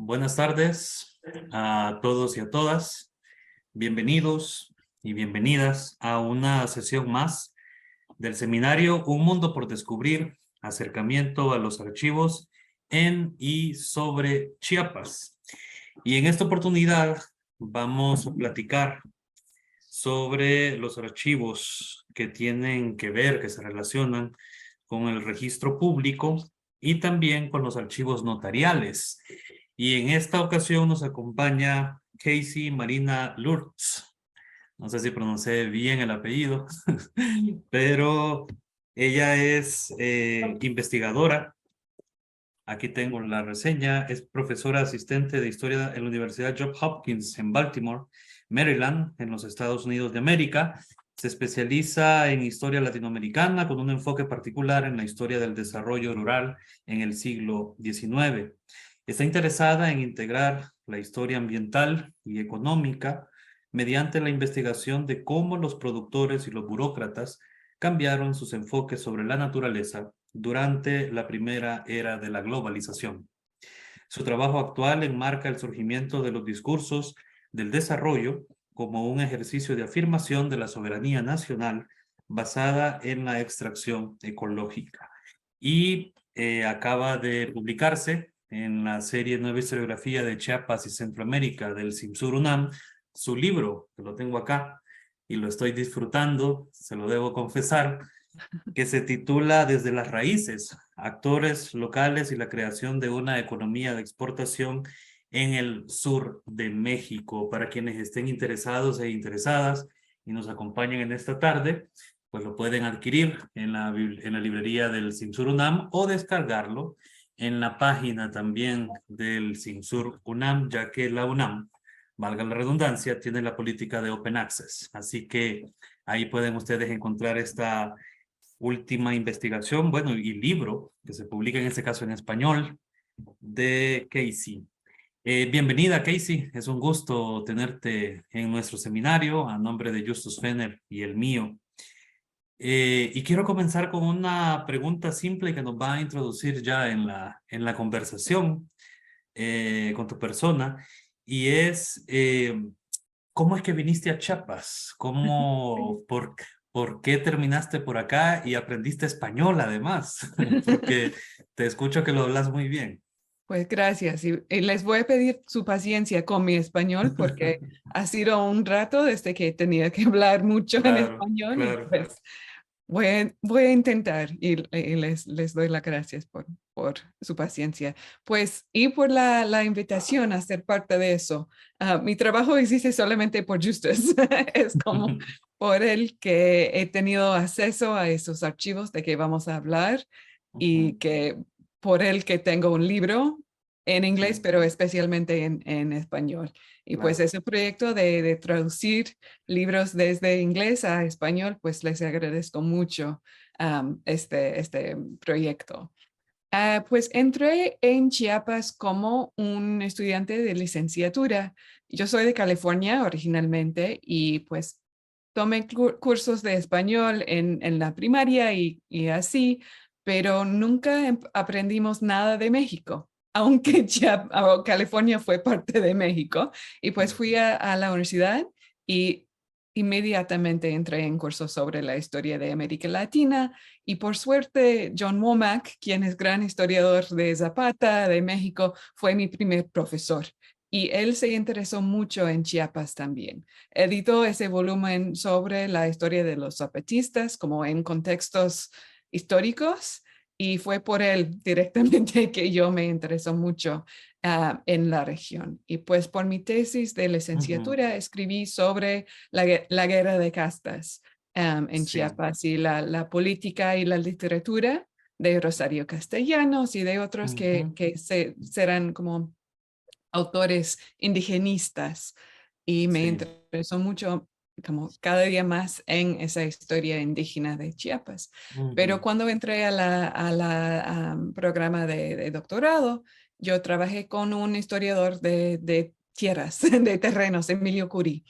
Buenas tardes a todos y a todas. Bienvenidos y bienvenidas a una sesión más del seminario Un Mundo por Descubrir, acercamiento a los archivos en y sobre Chiapas. Y en esta oportunidad vamos a platicar sobre los archivos que tienen que ver, que se relacionan con el registro público y también con los archivos notariales. Y en esta ocasión nos acompaña Casey Marina Lurtz. No sé si pronuncié bien el apellido, pero ella es investigadora. Aquí tengo la reseña. Es profesora asistente de historia en la Universidad Johns Hopkins en Baltimore, Maryland, en los Estados Unidos de América. Se especializa en historia latinoamericana con un enfoque particular en la historia del desarrollo rural en el siglo XIX. Está interesada en integrar la historia ambiental y económica mediante la investigación de cómo los productores y los burócratas cambiaron sus enfoques sobre la naturaleza durante la primera era de la globalización. Su trabajo actual enmarca el surgimiento de los discursos del desarrollo como un ejercicio de afirmación de la soberanía nacional basada en la extracción ecológica. Y acaba de publicarse en la serie Nueva Historiografía de Chiapas y Centroamérica del CIMSUR UNAM, su libro, que lo tengo acá y lo estoy disfrutando, se lo debo confesar, que se titula Desde las raíces, actores locales y la creación de una economía de exportación en el sur de México. Para quienes estén interesados e interesadas y nos acompañen en esta tarde, pues lo pueden adquirir en la librería del CIMSUR UNAM o descargarlo en la página también del CIMSUR UNAM, ya que la UNAM, valga la redundancia, tiene la política de Open Access. Así que ahí pueden ustedes encontrar esta última investigación, bueno, y libro, que se publica en este caso en español, de Casey. Bienvenida, Casey. Es un gusto tenerte en nuestro seminario a nombre de Justus Fenner y el mío. Y quiero comenzar con una pregunta simple que nos va a introducir ya en la conversación con tu persona, y es, ¿cómo es que viniste a Chiapas? ¿Por qué terminaste por acá y aprendiste español además? Porque te escucho que lo hablas muy bien. Pues gracias y les voy a pedir su paciencia con mi español porque ha sido un rato desde que tenía que hablar mucho en Claro, español y claro. pues voy a intentar y les doy las gracias por su paciencia. Pues y por la invitación a ser parte de eso. Mi trabajo existe solamente por Justus. Es como por el que he tenido acceso a esos archivos de que vamos a hablar y que por el que tengo un libro en inglés, Sí, pero especialmente en español. Y pues claro. ese proyecto de traducir libros desde inglés a español, pues les agradezco mucho este proyecto. Pues entré en Chiapas como un estudiante de licenciatura. Yo soy de California originalmente y pues tomé cursos de español en la primaria y así, pero nunca aprendimos nada de México, aunque California fue parte de México. Y pues fui a la universidad y inmediatamente entré en cursos sobre la historia de América Latina y por suerte John Womack, quien es gran historiador de Zapata, de México, fue mi primer profesor. Y él se interesó mucho en Chiapas también. Editó ese volumen sobre la historia de los zapatistas, como en contextos históricos, y fue por él directamente que yo me interesó mucho en la región. Y pues por mi tesis de Ujú. licenciatura escribí sobre la guerra de castas en Sí. Chiapas y la política y la literatura de Rosario Castellanos y de otros Ujú. que serán como autores indigenistas y me Sí. interesó mucho como cada día más en esa historia indígena de Chiapas. Pero Ujú. cuando entré a la programa de doctorado, yo trabajé con un historiador de tierras, de terrenos, Emilio Curí,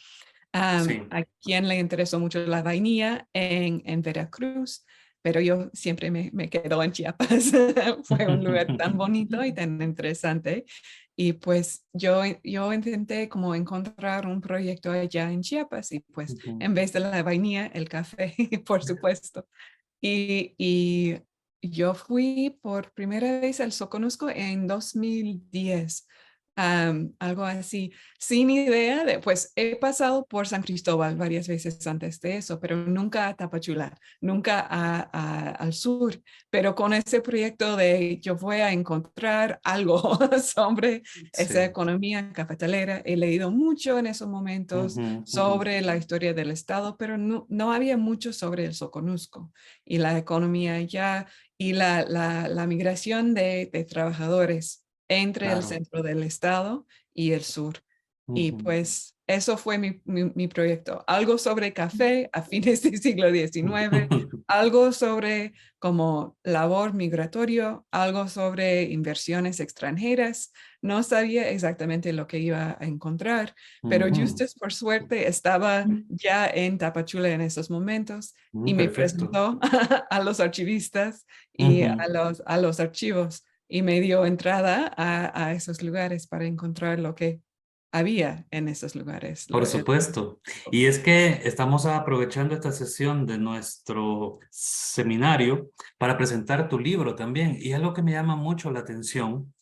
Sí. a quien le interesó mucho la vainilla en Veracruz. pero yo siempre me quedo en Chiapas. Fue un lugar tan bonito y tan interesante. Y pues yo intenté como encontrar un proyecto allá en Chiapas y pues Ujú, en vez de la vainilla, el café, por supuesto. Y yo fui por primera vez al Soconusco en 2010, algo así, sin idea de, pues he pasado por San Cristóbal varias veces antes de eso, pero nunca a Tapachula, nunca al sur, pero con ese proyecto de yo voy a encontrar algo sobre esa sí. economía cafetalera. He leído mucho en esos momentos Ujú, ujú. sobre la historia del Estado, pero no había mucho sobre el Soconusco y la economía allá y la migración de trabajadores entre el Claro. centro del estado y el sur. Y Ujú. pues eso fue mi proyecto. Algo sobre café a fines del siglo XIX, algo sobre como labor migratorio, algo sobre inversiones extranjeras. No sabía exactamente lo que iba a encontrar, pero Ujú. Justus, por suerte, estaba ya en Tapachula en esos momentos y me Perfecto. presentó a los archivistas y a Ujú. los archivos y me dio entrada a esos lugares para encontrar lo que había en esos lugares. Por supuesto. Y es que estamos aprovechando esta sesión de nuestro seminario para presentar tu libro también. Y algo que me llama mucho la atención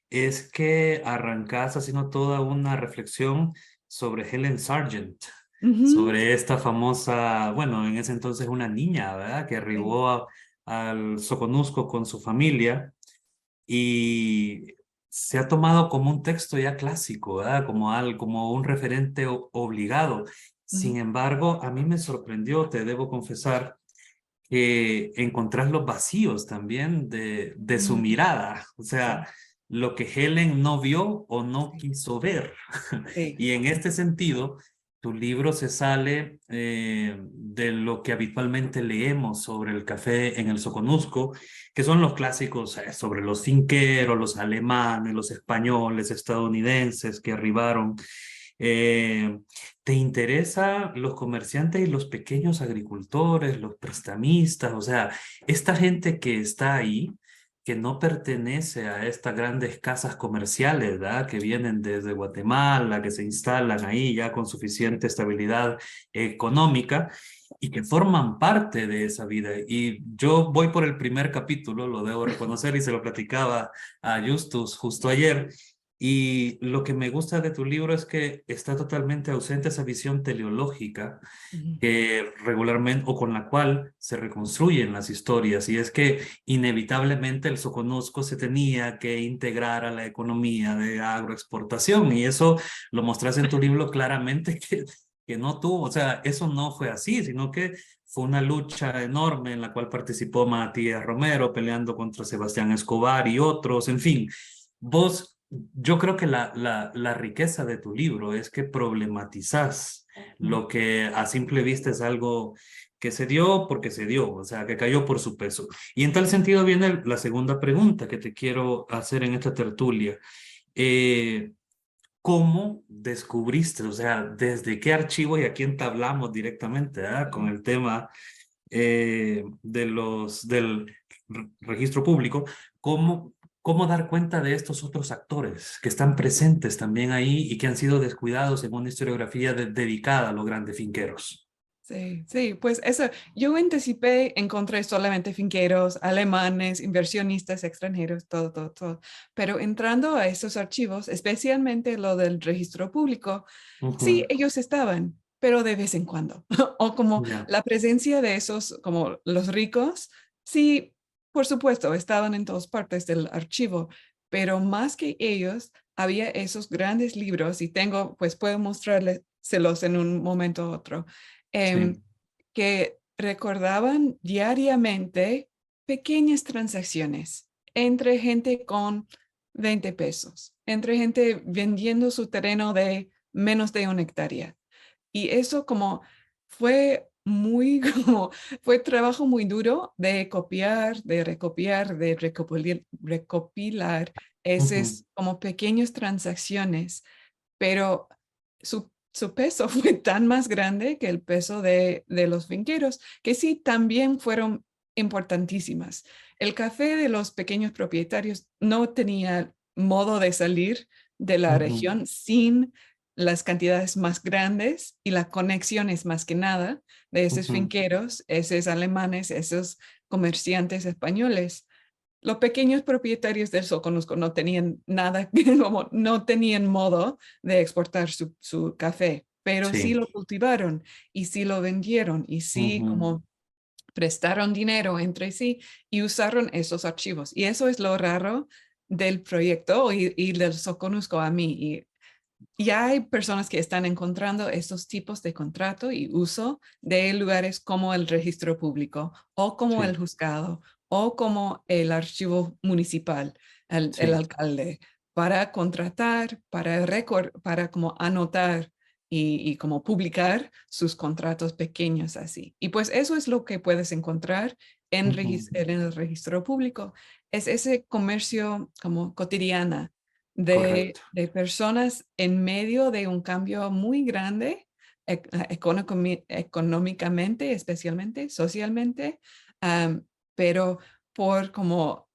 es que arrancas haciendo toda una reflexión sobre Helen Sargent, Ujú, sobre esta famosa, bueno, en ese entonces una niña, ¿verdad? Que sí, arribó al Soconusco con su familia y se ha tomado como un texto ya clásico, ¿verdad? Como un referente obligado. Sin ujú, embargo, a mí me sorprendió, te debo confesar, que encontrás los vacíos también de su ujú, mirada, o sí, sea, lo que Helen no vio o no sí, quiso ver. sí, Y en este sentido, tu libro se sale de lo que habitualmente leemos sobre el café en el Soconusco, que son los clásicos sobre los finqueros, los alemanes, los españoles, estadounidenses que arribaron. Eh, ¿Te interesa los comerciantes y los pequeños agricultores, los prestamistas? O sea, esta gente que está ahí, que no pertenece a estas grandes casas comerciales, ¿verdad? Que vienen desde Guatemala, que se instalan ahí ya con suficiente estabilidad económica y que forman parte de esa vida. Y yo voy por el primer capítulo, lo debo reconocer, y se lo platicaba a Justus justo ayer. Y lo que me gusta de tu libro es que está totalmente ausente esa visión teleológica ujú, que regularmente o con la cual se reconstruyen las historias. Y es que inevitablemente el Soconusco se tenía que integrar a la economía de agroexportación. Y eso lo mostras en tu libro claramente que no tuvo, o sea, eso no fue así, sino que fue una lucha enorme en la cual participó Matías Romero peleando contra Sebastián Escobar y otros, en fin. Vos, yo creo que la riqueza de tu libro es que problematizás ujú, lo que a simple vista es algo que se dio porque se dio, o sea, que cayó por su peso. Y en tal sentido viene la segunda pregunta que te quiero hacer en esta tertulia. Eh, ¿Cómo descubriste, o sea, desde qué archivo y a quién te hablamos directamente, con ujú. el tema del registro público? ¿Cómo, cómo dar cuenta de estos otros actores que están presentes también ahí y que han sido descuidados en una historiografía dedicada a los grandes finqueros? Sí, sí, pues eso, yo anticipé, encontré solamente finqueros, alemanes, inversionistas extranjeros, todo, todo, todo. Pero entrando a esos archivos, especialmente lo del registro público, sí, Ujú. ellos estaban, pero de vez en cuando. O como Ya. la presencia de esos, como los ricos, sí, por supuesto, estaban en todas partes del archivo, pero más que ellos, había esos grandes libros y tengo, pues puedo mostrárselos en un momento u otro Sí. que recordaban diariamente pequeñas transacciones entre gente con 20 pesos, entre gente vendiendo su terreno de menos de una hectárea. Y eso como fue muy, como, fue trabajo muy duro de copiar, de recopiar, de recopilar Ujú. esas como pequeñas transacciones, pero su peso fue tan más grande que el peso de los finqueros, que sí también fueron importantísimas. El café de los pequeños propietarios no tenía modo de salir de la Ujú, región sin las cantidades más grandes y las conexiones más que nada de esos ujú. finqueros, esos alemanes, esos comerciantes españoles. Los pequeños propietarios del Soconusco no tenían nada, como no tenían modo de exportar su café, pero sí Sí. lo cultivaron y sí lo vendieron y sí Ujú, como prestaron dinero entre sí y usaron esos archivos. Y eso es lo raro del proyecto y del Soconusco a mí. Y ya hay personas que están encontrando estos tipos de contrato y uso de lugares como el registro público o como el sí, juzgado o como el archivo municipal, el sí. alcalde, para contratar, para como anotar y como publicar sus contratos pequeños así. Y pues eso es lo que puedes encontrar Ujú, en el registro público. Es ese comercio como cotidiana correcto. de personas en medio de un cambio muy grande, económicamente, especialmente, socialmente, pero por como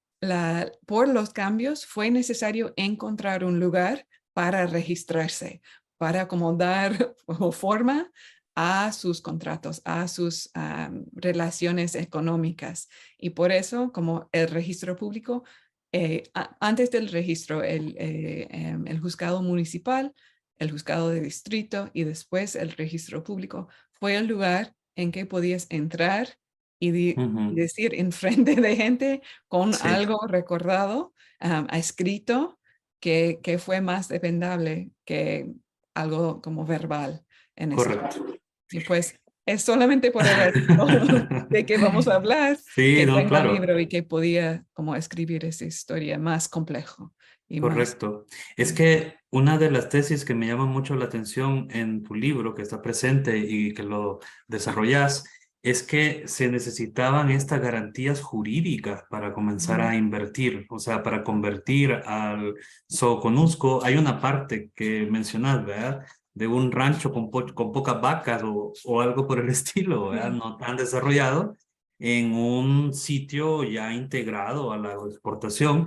por los cambios fue necesario encontrar un lugar para registrarse, para como dar como forma a sus contratos, a sus relaciones económicas. Y por eso, como el registro público antes del registro, el juzgado municipal, el juzgado de distrito y después el registro público fue el lugar en que podías entrar y Ujú, decir en frente de gente con sí, algo recordado, escrito, que fue más dependable que algo como verbal en ese caso. correcto. Y pues es solamente por el artículo de que vamos a hablar Sí, que no, tengo el claro. libro y que podía como escribir esa historia más complejo y más. Correcto. Es que una de las tesis que me llama mucho la atención en tu libro, que está presente y que lo desarrollas, es que se necesitaban estas garantías jurídicas para comenzar Ujú. a invertir, o sea, para convertir al Soconusco. Hay una parte que mencionas, ¿verdad? De un rancho con pocas vacas o algo por el estilo, ¿verdad? Sí. No tan desarrollado, en un sitio ya integrado a la exportación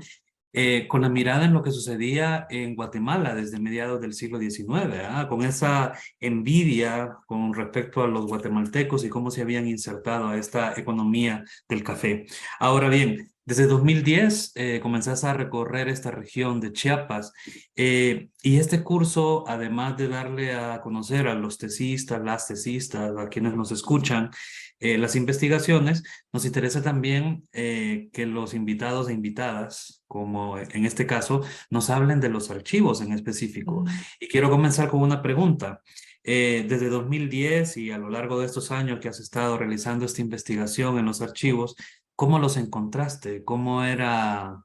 con la mirada en lo que sucedía en Guatemala desde mediados del siglo XIX, ¿ah? Con esa envidia con respecto a los guatemaltecos y cómo se habían insertado a esta economía del café. Ahora bien, desde 2010 comenzaste a recorrer esta región de Chiapas y este curso, además de darle a conocer a los tesistas, las tesistas, a quienes nos escuchan, las investigaciones, nos interesa también que los invitados e invitadas, como en este caso, nos hablen de los archivos en específico. Ujú. Y quiero comenzar con una pregunta. Desde 2010 y a lo largo de estos años que has estado realizando esta investigación en los archivos, ¿cómo los encontraste? ¿Cómo eran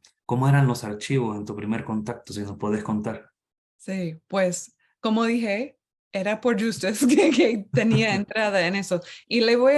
los archivos en tu primer contacto, si nos puedes contar? Sí, pues como dije, era por Justus que tenía entrada en eso. Y le voy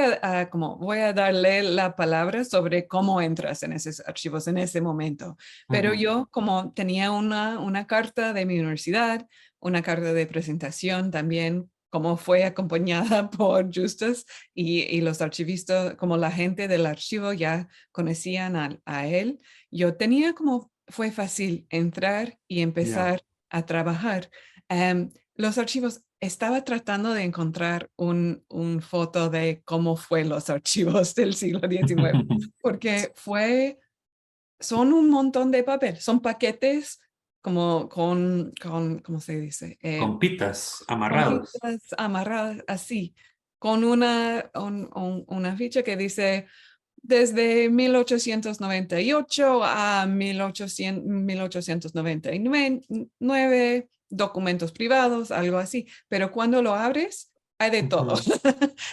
como voy a darle la palabra sobre cómo entras en esos archivos en ese momento. Pero Ujú, yo como tenía una carta de mi universidad, una carta de presentación también, como fue acompañada por Justus y los archivistas, como la gente del archivo ya conocían a él, yo tenía como, fue fácil entrar y ya. empezar a trabajar. Los archivos, estaba tratando de encontrar un foto de cómo fue los archivos del siglo XIX, porque son un montón de papel, son paquetes como ¿cómo se dice? Con pitas Con amarrados. pinzas amarradas así, con una ficha que dice desde 1898 a 1899, documentos privados, algo así. Pero cuando lo abres, hay de todo. Ujú,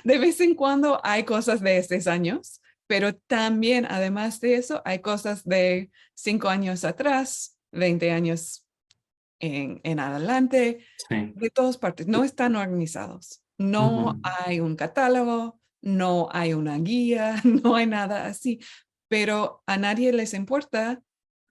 De vez en cuando hay cosas de estos años, pero también, además de eso, hay cosas de 5 años atrás, 20 años en adelante, sí. de todas partes. No están organizados. No Ujú, hay un catálogo, no hay una guía, no hay nada así. Pero a nadie les importa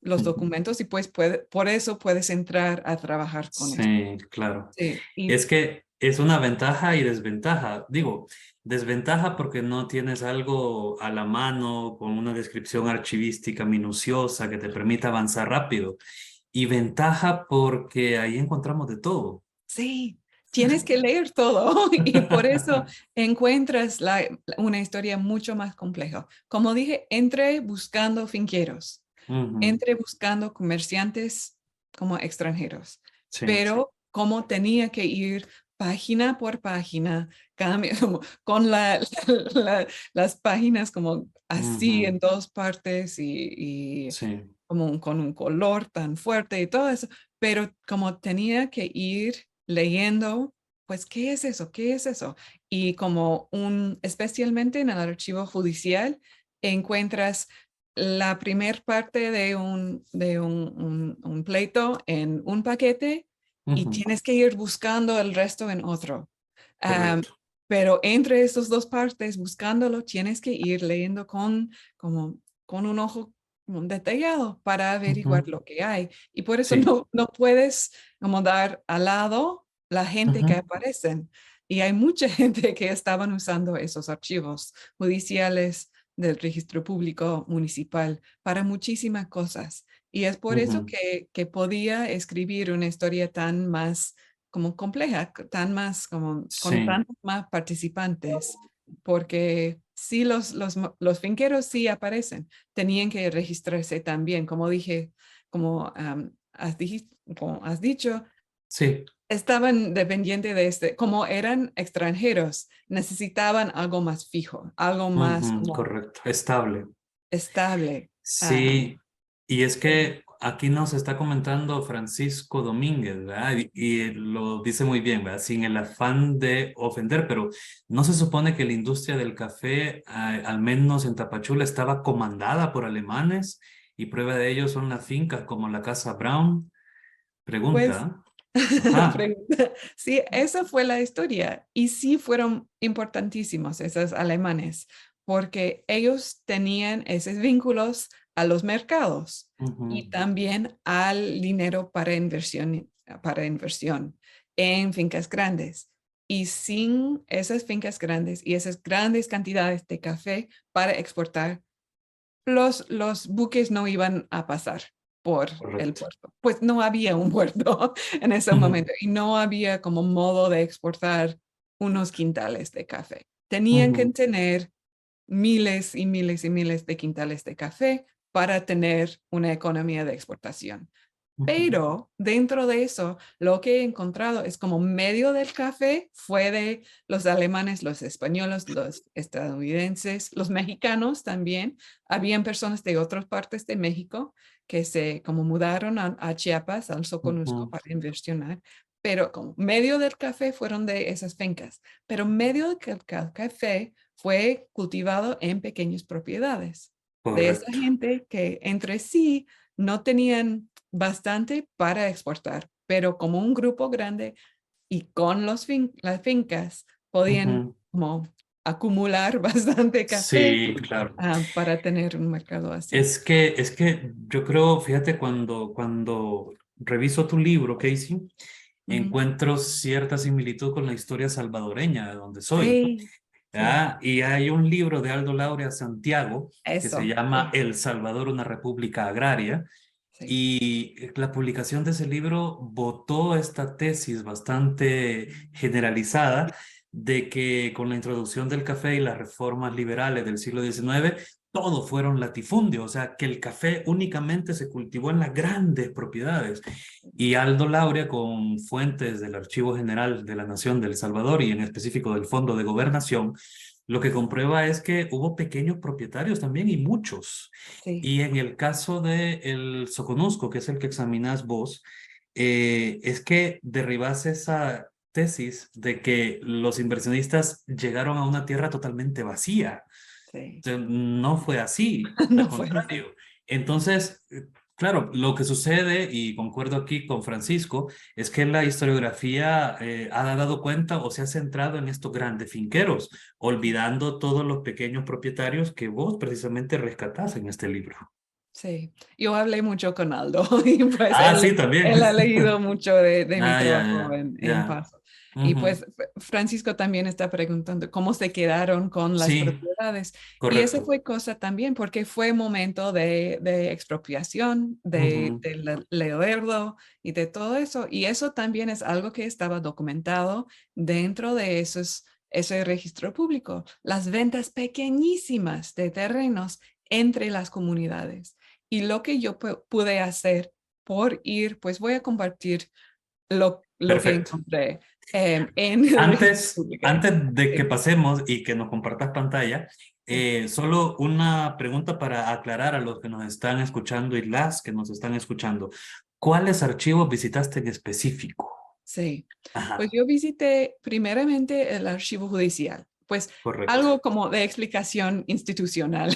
los ujú. documentos y pues por eso puedes entrar a trabajar con eso. Sí, claro. Sí, y Es que es una ventaja y desventaja. Digo, desventaja porque no tienes algo a la mano con una descripción archivística minuciosa que te permita avanzar rápido. Y ventaja porque ahí encontramos de todo. Sí, tienes que leer todo y por eso encuentras una historia mucho más compleja. Como dije, entre buscando finqueros, Ujú, entre buscando comerciantes como extranjeros, sí. pero como tenía que ir página por página, como con las páginas como así Ujú, en dos partes y sí. como con un color tan fuerte y todo eso, pero como tenía que ir leyendo, pues, ¿qué es eso? ¿Qué es eso? Y como especialmente en el archivo judicial, encuentras la primer parte de un pleito en un paquete y Ujú, tienes que ir buscando el resto en otro. Am, correcto. pero entre estas dos partes, buscándolo, tienes que ir leyendo con un ojo como detallado para averiguar Ujú, lo que hay. Y por eso sí. no puedes como dar al lado la gente que Ujú, aparecen. Y hay mucha gente que estaban usando esos archivos judiciales del registro público municipal para muchísimas cosas. Y es por eso ujú, que podía escribir una historia tan más como compleja, tan más como con sí. tantos más participantes, porque sí los finqueros sí aparecen, tenían que registrarse también, como dije, como, como has dicho, Sí. estaban dependientes de como eran extranjeros, necesitaban algo más fijo, algo más Ujú, como correcto. Estable. estable. Sí, y es Sí. que aquí nos está comentando Francisco Domínguez, ¿verdad? Y lo dice muy bien, ¿verdad? Sin el afán de ofender, pero ¿no se supone que la industria del café, al menos en Tapachula, estaba comandada por alemanes? Y prueba de ello son las fincas como la Casa Brown. Pues Pregunta. Ajá. pregunta. Sí, esa fue la historia. Y sí fueron importantísimos esos alemanes, porque ellos tenían esos vínculos a los mercados y Ujú, también al dinero para inversión en fincas grandes. Y sin esas fincas grandes y esas grandes cantidades de café para exportar, los buques no iban a pasar por el correcto. puerto. Pues no había un puerto en ese Ujú, momento y no había como modo de exportar unos quintales de café. Tenían que ujú, tener miles y miles y miles de quintales de café para tener una economía de exportación. ujú, Pero dentro de eso, lo que he encontrado es como medio del café fue de los alemanes, los españoles, los estadounidenses, los mexicanos también. Habían personas de otras partes de México que se como mudaron a Chiapas, al Soconusco ujú, para inversionar, pero como medio del café fueron de esas fincas, pero medio del café fue cultivado en pequeñas propiedades de esa correcto. gente que entre sí no tenían bastante para exportar, pero como un grupo grande y con las fincas podían Ujú. como acumular bastante café Sí, claro. para tener un mercado así. Es que yo creo, fíjate, cuando reviso tu libro, Casey, Ujú. encuentro cierta similitud con la historia salvadoreña de donde soy. Sí, sí, ¿Ya? Y hay un libro de Aldo Laurea Santiago que se eso, llama sí, El Salvador, una república agraria. sí, Y la publicación de ese libro botó esta tesis bastante generalizada de que con la introducción del café y las reformas liberales del siglo XIX, todo fueron latifundio, o sea, que el café únicamente se cultivó en las grandes propiedades. Y Aldo Laurea, con fuentes del Archivo General de la Nación de El Salvador y en específico del Fondo de Gobernación, lo que comprueba es que hubo pequeños propietarios también y muchos. sí. Y en el caso de el Soconusco, que es el que examinas vos, es que derribas esa tesis de que los inversionistas llegaron a una tierra totalmente vacía. Sí. No fue así, al No fue así. contrario. Entonces, claro, lo que sucede, y concuerdo aquí con Francisco, es que la historiografía ha dado cuenta o se ha centrado en estos grandes finqueros, olvidando todos los pequeños propietarios que vos precisamente rescatás en este libro. Sí, yo hablé mucho con Aldo y pues Ah, sí, también. él ha leído mucho de mi Ah, ya, trabajo ya, en ya. Paso. Y Ujú. pues Francisco también está preguntando cómo se quedaron con las Sí, propiedades. Y esa correcto. fue cosa también, porque fue momento de expropiación, Ujú. de leerlo y de todo eso. Y eso también es algo que estaba documentado dentro de ese registro público. Las ventas pequeñísimas de terrenos entre las comunidades. Y lo que yo pude hacer por ir, pues voy a compartir lo que Perfecto. encontré en el registro público. Antes de que Sí, pasemos y que nos compartas pantalla, sí. solo una pregunta para aclarar a los que nos están escuchando y las que nos están escuchando. ¿Cuáles archivos visitaste en específico? Sí. Pues Ajá, yo visité primeramente el archivo judicial, pues correcto. algo como de explicación institucional,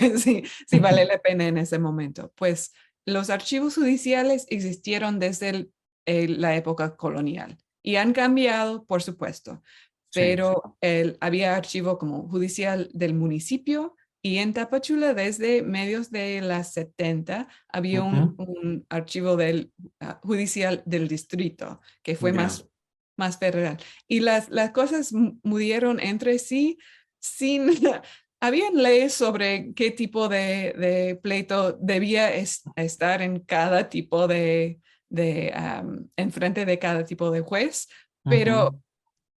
si vale la pena en ese momento. Pues los archivos judiciales existieron desde la época colonial y han cambiado, por supuesto, Sí. pero había archivo como judicial del municipio y en Tapachula desde medios de las 70 había Ujú. un archivo judicial del distrito que fue Ya, más federal. Y las cosas murieron entre sí sin... Habían leyes sobre qué tipo de pleito debía estar en cada tipo enfrente de cada tipo de juez, ujú. pero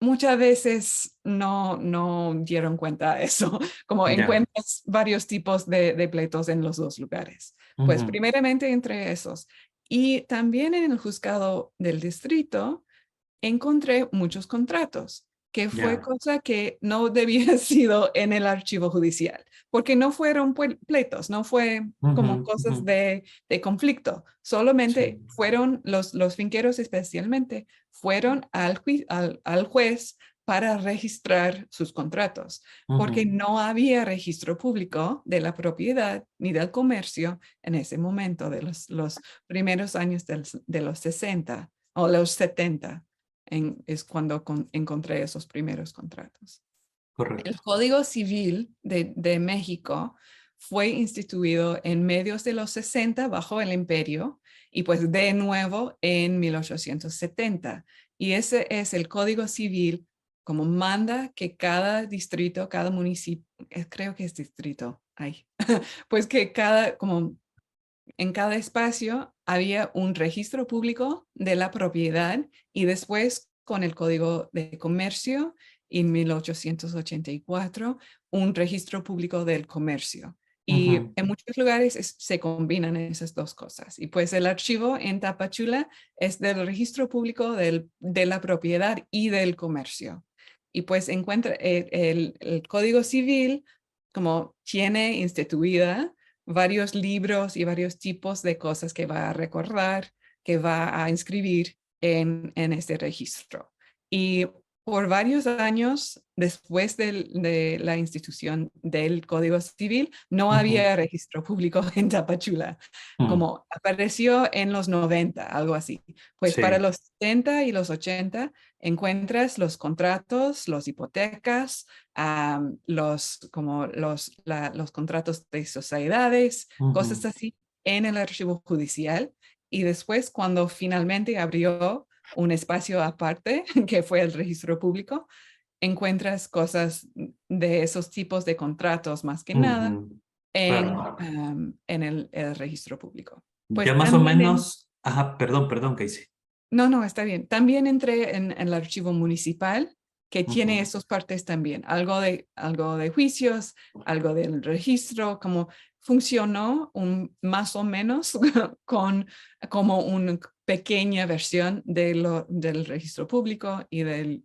muchas veces no dieron cuenta de eso, como Ya, encuentras varios tipos de pleitos en los dos lugares. Pues ujú. primeramente entre esos. Y también en el juzgado del distrito encontré muchos contratos, que fue Ya, cosa que no debía sido en el archivo judicial, porque no fueron pleitos, no fue como ujú, ujú. cosas de conflicto, solamente Sí. fueron los finqueros especialmente, fueron al juez para registrar sus contratos, porque Ujú. no había registro público de la propiedad ni del comercio en ese momento de los primeros años de los 60 o los 70 es cuando encontré esos primeros contratos. El Correcto. Código Civil de México fue instituido en medios de los 60 bajo el imperio y pues de nuevo en 1870. Y ese es el Código Civil como manda que cada distrito, cada municipio, creo que es distrito, ay, pues que como en cada espacio había un registro público de la propiedad y después con el Código de Comercio en 1884 un registro público del comercio. Y Ujú. en muchos lugares se combinan esas dos cosas. Y pues el archivo en Tapachula es del registro público de la propiedad y del comercio. Y pues encuentra el Código Civil como tiene instituida varios libros y varios tipos de cosas que va a recordar, que va a inscribir en este registro. Y por varios años después de la institución del Código Civil, no Ujú. había registro público en Tapachula, Mm. como apareció en los 90, algo así. Pues para Sí. los 70 y los 80 encuentras los contratos, las hipotecas, los contratos de sociedades, cosas Ujú. así en el archivo judicial. Y después, cuando finalmente abrió un espacio aparte, que fue el registro público, encuentras cosas de esos tipos de contratos más que nada Ujú. Claro. en el registro público. Ya Pues más o también menos, ajá, perdón, Casey. no, está bien. También entré en el archivo municipal que tiene Ujú. esas partes también, algo de juicios, algo del registro, como funcionó más o menos con como una pequeña versión del registro público y del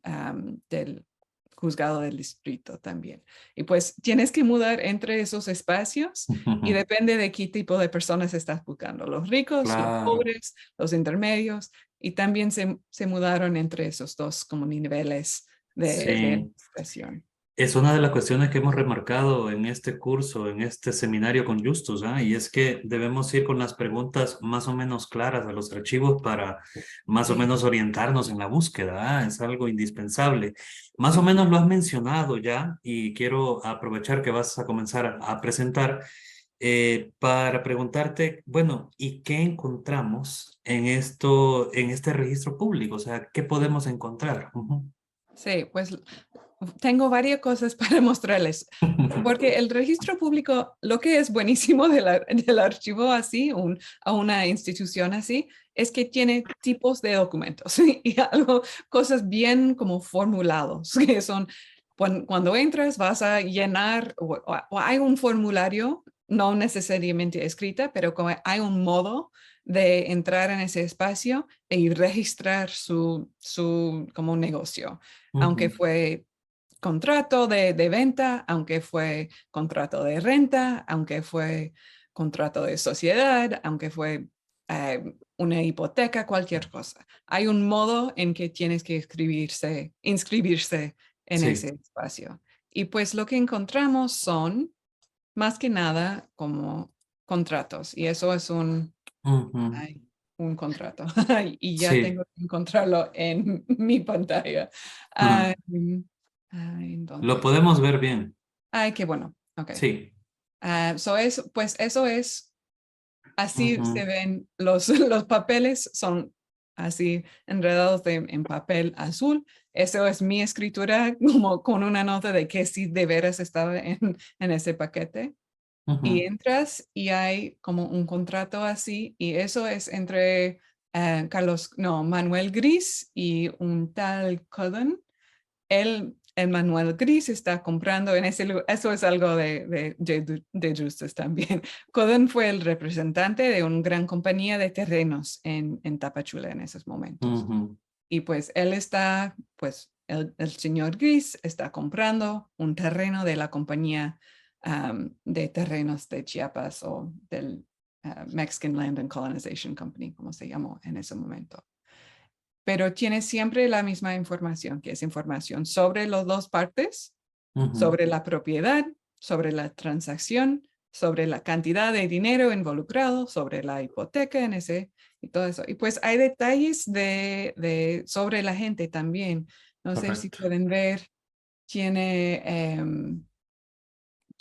juzgado del distrito también. Y pues tienes que mudar entre esos espacios y Ujú. depende de qué tipo de personas estás buscando, los ricos, los Claro. pobres, los intermedios y también se mudaron entre esos dos como niveles de Sí. administración. Es una de las cuestiones que hemos remarcado en este curso, en este seminario con Justus, ¿ah? Y es que debemos ir con las preguntas más o menos claras a los archivos para más o Sí, menos orientarnos en la búsqueda, ¿ah? Es algo indispensable. Más o sí. menos lo has mencionado ya y quiero aprovechar que vas a comenzar a presentar para preguntarte, bueno, ¿y qué encontramos en esto, en este registro público? O sea, ¿qué podemos encontrar? Ujú. Sí, pues tengo varias cosas para mostrarles, porque el registro público, lo que es buenísimo del archivo así, a una institución así, es que tiene tipos de documentos y algo, cosas bien como formulados, que son, cuando entras vas a llenar, o hay un formulario, no necesariamente escrita, pero como hay un modo de entrar en ese espacio y registrar su como negocio, aunque Ujú, fue contrato de venta, aunque fue contrato de renta, aunque fue contrato de sociedad, aunque fue una hipoteca, cualquier cosa. Hay un modo en que tienes que inscribirse en ese sí. espacio. Y pues lo que encontramos son más que nada como contratos. Y eso es Ujú, ay, un contrato. Y ya sí. tengo que encontrarlo en mi pantalla. Ujú. Ay, Lo ¿dónde? podemos ver bien. Ay, qué bueno. Ok. Sí. Pues eso es, así se Ujú, ven los papeles, son así enredados en papel azul. Eso es mi escritura, como con una nota de que sí de veras estaba en ese paquete. Y ujú, entras y hay como un contrato así, y eso es entre Manuel Gris y un tal Cullen. El Manuel Gris está comprando en ese lugar. Eso es algo de Justice también. Cullen fue el representante de una gran compañía de terrenos en Tapachula en esos momentos. ujú. Y pues el señor Gris está comprando un terreno de la compañía de terrenos de Chiapas o del Mexican Land and Colonization Company, como se llamó en ese momento. Pero tiene siempre la misma información, que es información sobre las dos partes, Ujú, sobre la propiedad, sobre la transacción, sobre la cantidad de dinero involucrado, sobre la hipoteca en ese y todo eso. Y pues hay detalles sobre la gente también. No sé si correcto. pueden ver, tiene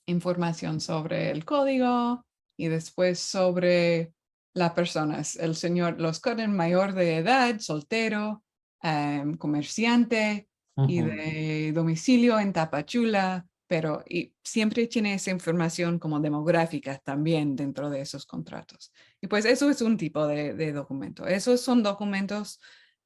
información sobre el código y después sobre las personas. El señor Los Coden, mayor de edad, soltero, comerciante y Ujú, de domicilio en Tapachula, pero y siempre tiene esa información como demográfica también dentro de esos contratos. Y pues eso es un tipo de documento. Esos son documentos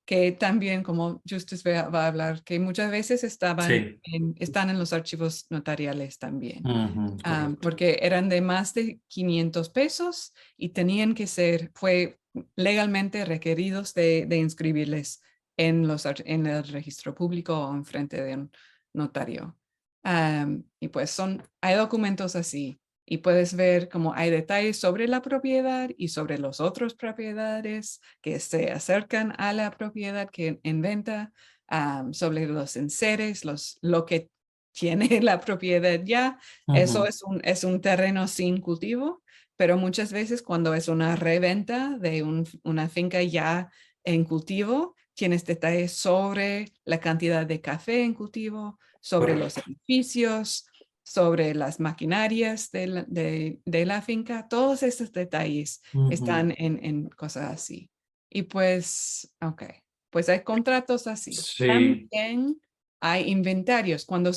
que también, como Justice va a hablar, que muchas veces sí. están en los archivos notariales también, Ujú, correcto. porque eran de más de 500 pesos y tenían que fue legalmente requeridos de inscribirles en el registro público o en frente de un notario. Y pues hay documentos así. Y puedes ver cómo hay detalles sobre la propiedad y sobre los otros propiedades que se acercan a la propiedad que en venta, sobre los enseres, lo que tiene la propiedad ya. Eso Ujú, es un terreno sin cultivo, pero muchas veces cuando es una reventa de una finca ya en cultivo, tienes detalles sobre la cantidad de café en cultivo, sobre los correcto. edificios, sobre las maquinarias de la finca. Todos esos detalles Ujú, están en cosas así. Y pues, ok, pues hay contratos así. sí. También hay inventarios. Cuando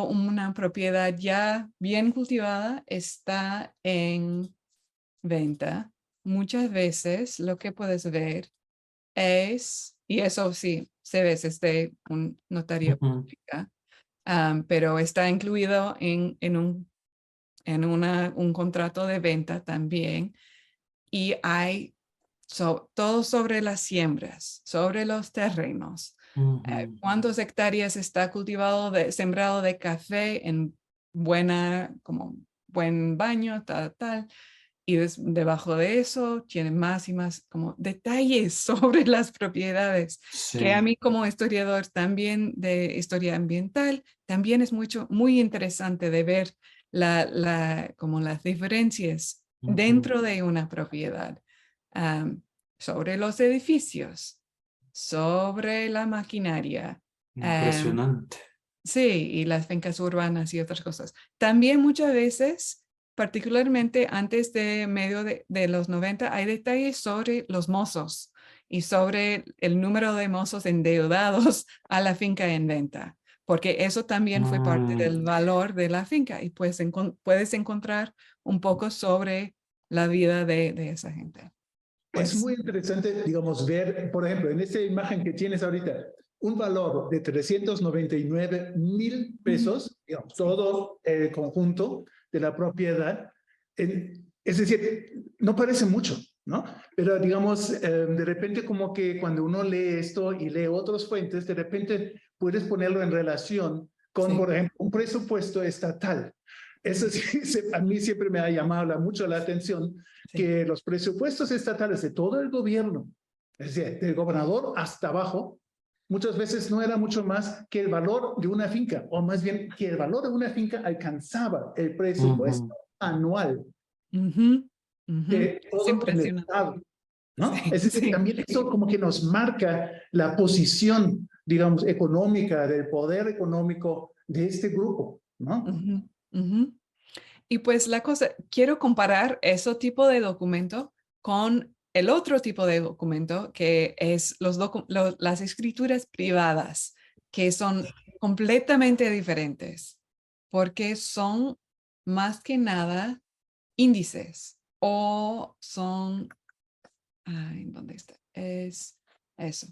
una propiedad ya bien cultivada está en venta, muchas veces lo que puedes ver y eso sí, se ve desde un notario Ujú, pública, pero está incluido en un contrato de venta también. Y hay todo sobre las siembras, sobre los terrenos, ujú, cuántas hectáreas está sembrado de café en como buen baño, tal, tal. Y debajo de eso tiene más y más como detalles sobre las propiedades, que a sí. mí como historiador también de historia ambiental, también es muy interesante de ver como las diferencias Ujú, dentro de una propiedad, am, sobre los edificios, sobre la maquinaria. impresionante. Sí, y las fincas urbanas y otras cosas. También muchas veces, particularmente antes de medio de los 90, hay detalles sobre los mozos y sobre el número de mozos endeudados a la finca en venta, porque eso también fue parte del valor de la finca y pues puedes encontrar un poco sobre la vida de esa gente. Es Pues, muy interesante, digamos, ver, por ejemplo, en esta imagen que tienes ahorita, un valor de 399,000 pesos, digamos, todo el conjunto de la propiedad. Es decir, no parece mucho, ¿no? Pero digamos, de repente como que cuando uno lee esto y lee otras fuentes, de repente puedes ponerlo en relación con, sí. por ejemplo, un presupuesto estatal. Eso sí, a mí siempre me ha llamado mucho la atención que los presupuestos estatales de todo el gobierno, es decir, del gobernador hasta abajo, muchas veces no era mucho más que el valor de una finca, o más bien que el valor de una finca alcanzaba el presupuesto anual de Es todo el impresionante. Estado, ¿no? Sí, Es decir, sí. también eso como que nos marca la posición, digamos, económica, del poder económico de este grupo, ¿no? Ujú, ujú. Y pues la cosa, quiero comparar ese tipo de documento con el otro tipo de documento que es las escrituras privadas, que son completamente diferentes, porque son más que nada índices o son, ay, ¿dónde está? Es eso.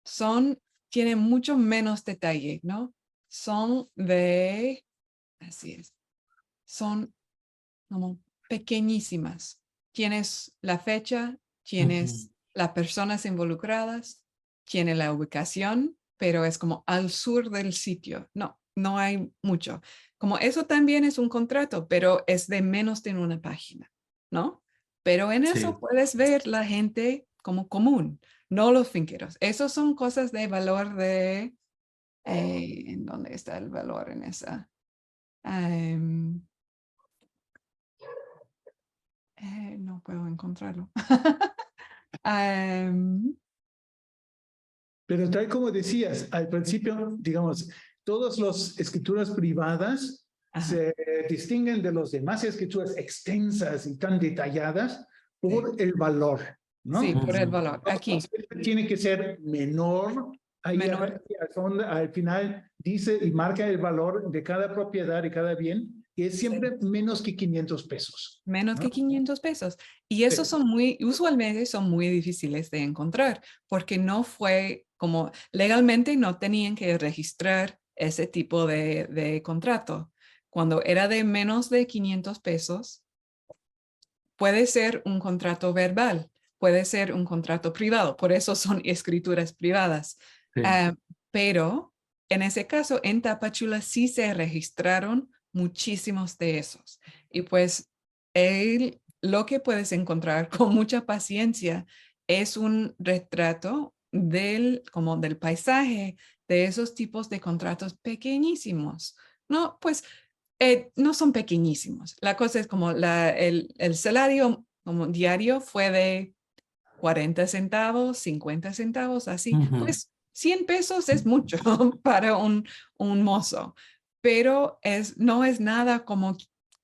Son, tienen mucho menos detalle, ¿no? Son de, así es, son como pequeñísimas. Tienes la fecha, tienes las personas involucradas, tiene la ubicación, pero es como al sur del sitio. No, no hay mucho. Como eso también es un contrato, pero es de menos de una página, ¿no? Pero en eso Sí, puedes ver la gente como común, no los finqueros. Esos son cosas de valor de... ¿en dónde está el valor en esa? No puedo encontrarlo. Am, Pero tal como decías, al principio, digamos, todas las escrituras privadas ajá, se distinguen de las demás escrituras extensas y tan detalladas sí, por el valor, sí, ¿no? por el valor. Aquí, Tiene que ser menor. Ahí menor. al final dice y marca el valor de cada propiedad y cada bien, que es Sí, siempre menos que 500 pesos, menos ¿no? que 500 pesos. Y esos son usualmente son muy difíciles de encontrar porque no fue como legalmente no tenían que registrar ese tipo de contrato. Cuando era de menos de 500 pesos, puede ser un contrato verbal, puede ser un contrato privado, por eso son escrituras privadas. sí. Ah, pero en ese caso, en Tapachula sí se registraron muchísimos de esos. Y pues lo que puedes encontrar con mucha paciencia es un retrato como del paisaje, de esos tipos de contratos pequeñísimos. No, pues no son pequeñísimos. La cosa es como el salario como diario fue de 40 centavos, 50 centavos, así. Pues 100 pesos es mucho para un mozo, pero no es nada como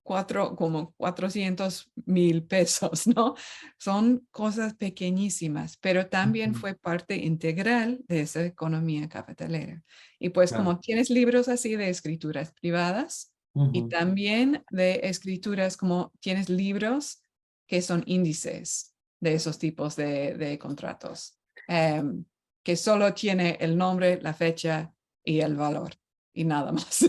400,000 pesos, ¿no? Son cosas pequeñísimas, pero también fue parte integral de esa economía cafetalera. Y pues Claro. como tienes libros así de escrituras privadas y también de escrituras como tienes libros que son índices de esos tipos de contratos, que solo tiene el nombre, la fecha y el valor y nada más.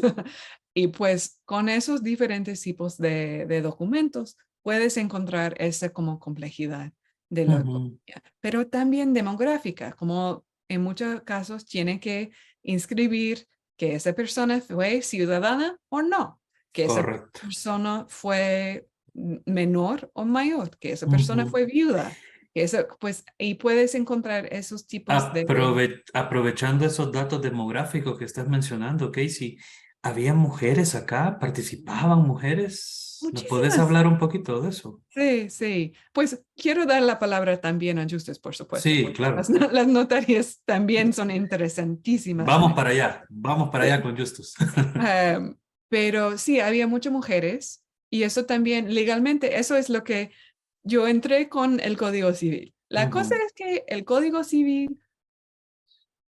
Y pues con esos diferentes tipos de documentos puedes encontrar esa como complejidad de la economía, pero también demográfica, como en muchos casos tiene que inscribir que esa persona fue ciudadana o no, que esa Correcto. persona fue menor o mayor, que esa persona fue viuda, que eso, pues, y puedes encontrar esos tipos de... Aprovechando esos datos demográficos que estás mencionando, Casey, ¿había mujeres acá? ¿Participaban mujeres? ¿Me puedes Muchísimas. hablar un poquito de eso? Sí, sí. Pues quiero dar la palabra también a Justus, por supuesto, Sí, porque claro. las notarias también son interesantísimas en este caso. Vamos para allá Sí. con Justus. Em, pero sí, había muchas mujeres y eso también legalmente, eso es lo que yo entré con el Código Civil. La cosa es que el Código Civil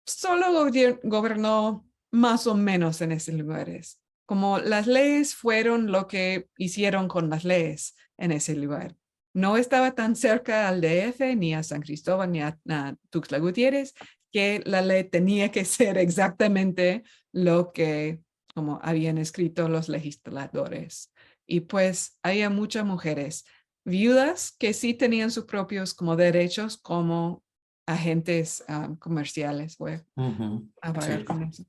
solo gobernó más o menos en esos lugares. Como las leyes fueron lo que hicieron con las leyes en ese lugar. No estaba tan cerca al DF, ni a San Cristóbal, ni a Tuxtla Gutiérrez, que la ley tenía que ser exactamente lo que como habían escrito los legisladores. Y pues había muchas mujeres viudas que sí tenían sus propios como derechos como agentes comerciales, voy a pagar Sí. con eso.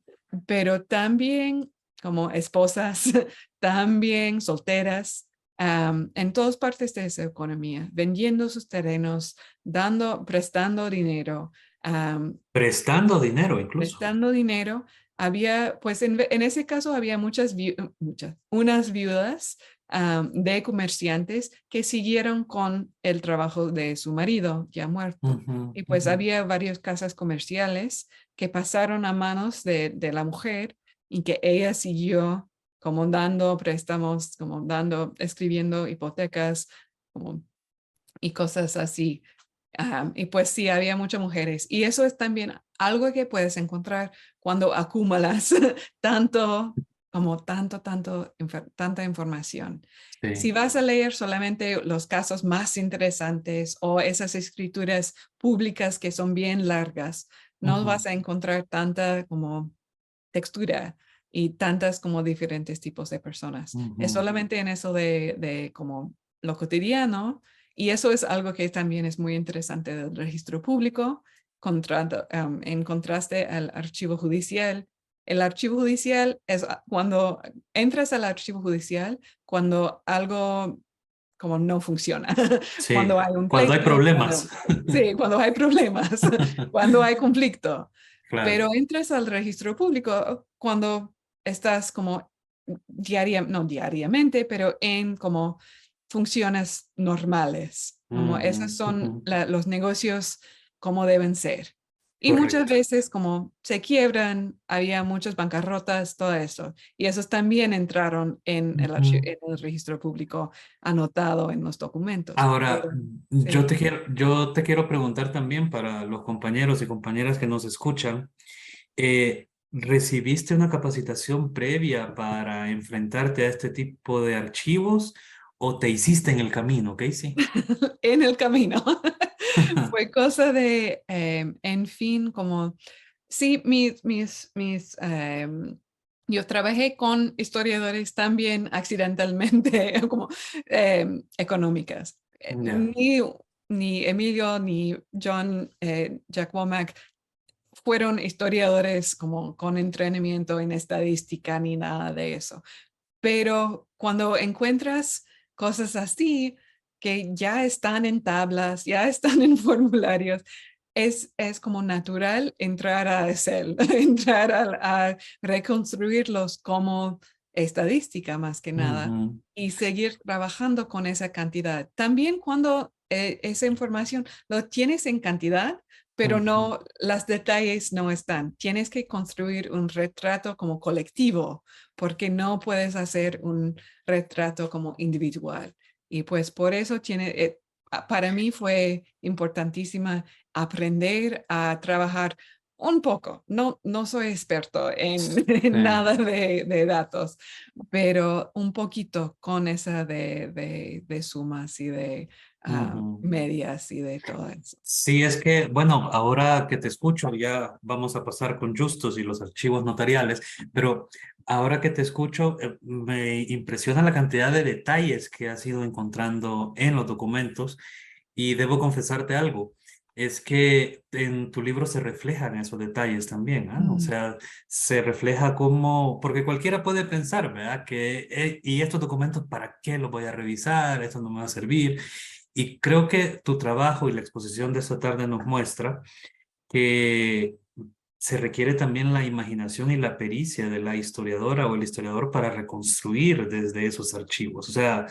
Pero también como esposas, también solteras, en todas partes de esa economía, vendiendo sus terrenos, prestando dinero, Prestando dinero incluso. prestando dinero. Había, pues en ese caso había unas viudas de comerciantes que siguieron con el trabajo de su marido ya muerto. Y pues había varias casas comerciales que pasaron a manos de la mujer y que ella siguió como dando préstamos, como escribiendo hipotecas como, y cosas así. Y pues sí, había muchas mujeres. Y eso es también algo que puedes encontrar cuando acumulas tanta información. Si Sí. vas a leer solamente los casos más interesantes o esas escrituras públicas que son bien largas, no vas a encontrar tanta como textura y tantas como diferentes tipos de personas. Es solamente en eso de como lo cotidiano, y eso es algo que también es muy interesante del registro público en contraste al archivo judicial. El archivo judicial es cuando entras al archivo judicial, cuando algo como no funciona, Sí. cuando hay un Cuando hay pleito, problemas. sí, cuando hay problemas, cuando hay conflicto. Claro. Pero entras al registro público cuando estás como no diariamente, pero en como funciones normales, como esos son los negocios como deben ser. Y muchas Correcto. veces como se quiebran, había muchas bancarrotas, todo eso. Y esos también entraron en en el registro público anotado en los documentos. Ahora, Pero sí. yo te quiero preguntar también para los compañeros y compañeras que nos escuchan, ¿recibiste una capacitación previa para enfrentarte a este tipo de archivos o te hiciste en el camino, Casey? En el camino. Fue cosa de, en fin, como, sí, yo trabajé con historiadores también accidentalmente, como económicas. Ya. Ni Emilio ni John Jack Womack fueron historiadores como con entrenamiento en estadística ni nada de eso. Pero cuando encuentras cosas así que ya están en tablas, ya están en formularios, es como natural entrar a Excel, entrar a reconstruirlos como estadística más que nada Ujú, y seguir trabajando con esa cantidad. También cuando esa información lo tienes en cantidad, pero ujú, no, los detalles no están. Tienes que construir un retrato como colectivo porque no puedes hacer un retrato como individual. Y pues por eso para mí fue importantísima aprender a trabajar un poco. No soy experto en sí, nada de datos, pero un poquito con esa de sumas y de ujú. medias y de todo eso. Sí, es que, bueno, ahora que te escucho, ya vamos a pasar con Justus y los archivos notariales, pero ahora que te escucho, me impresiona la cantidad de detalles que has ido encontrando en los documentos y debo confesarte algo, es que en tu libro se reflejan esos detalles también, ¿ah? O Mm, sea, se refleja como, porque cualquiera puede pensar, ¿verdad? Que, ¿y estos documentos para qué los voy a revisar? Esto no me va a servir. Y creo que tu trabajo y la exposición de esta tarde nos muestra que se requiere también la imaginación y la pericia de la historiadora o el historiador para reconstruir desde esos archivos. O sea,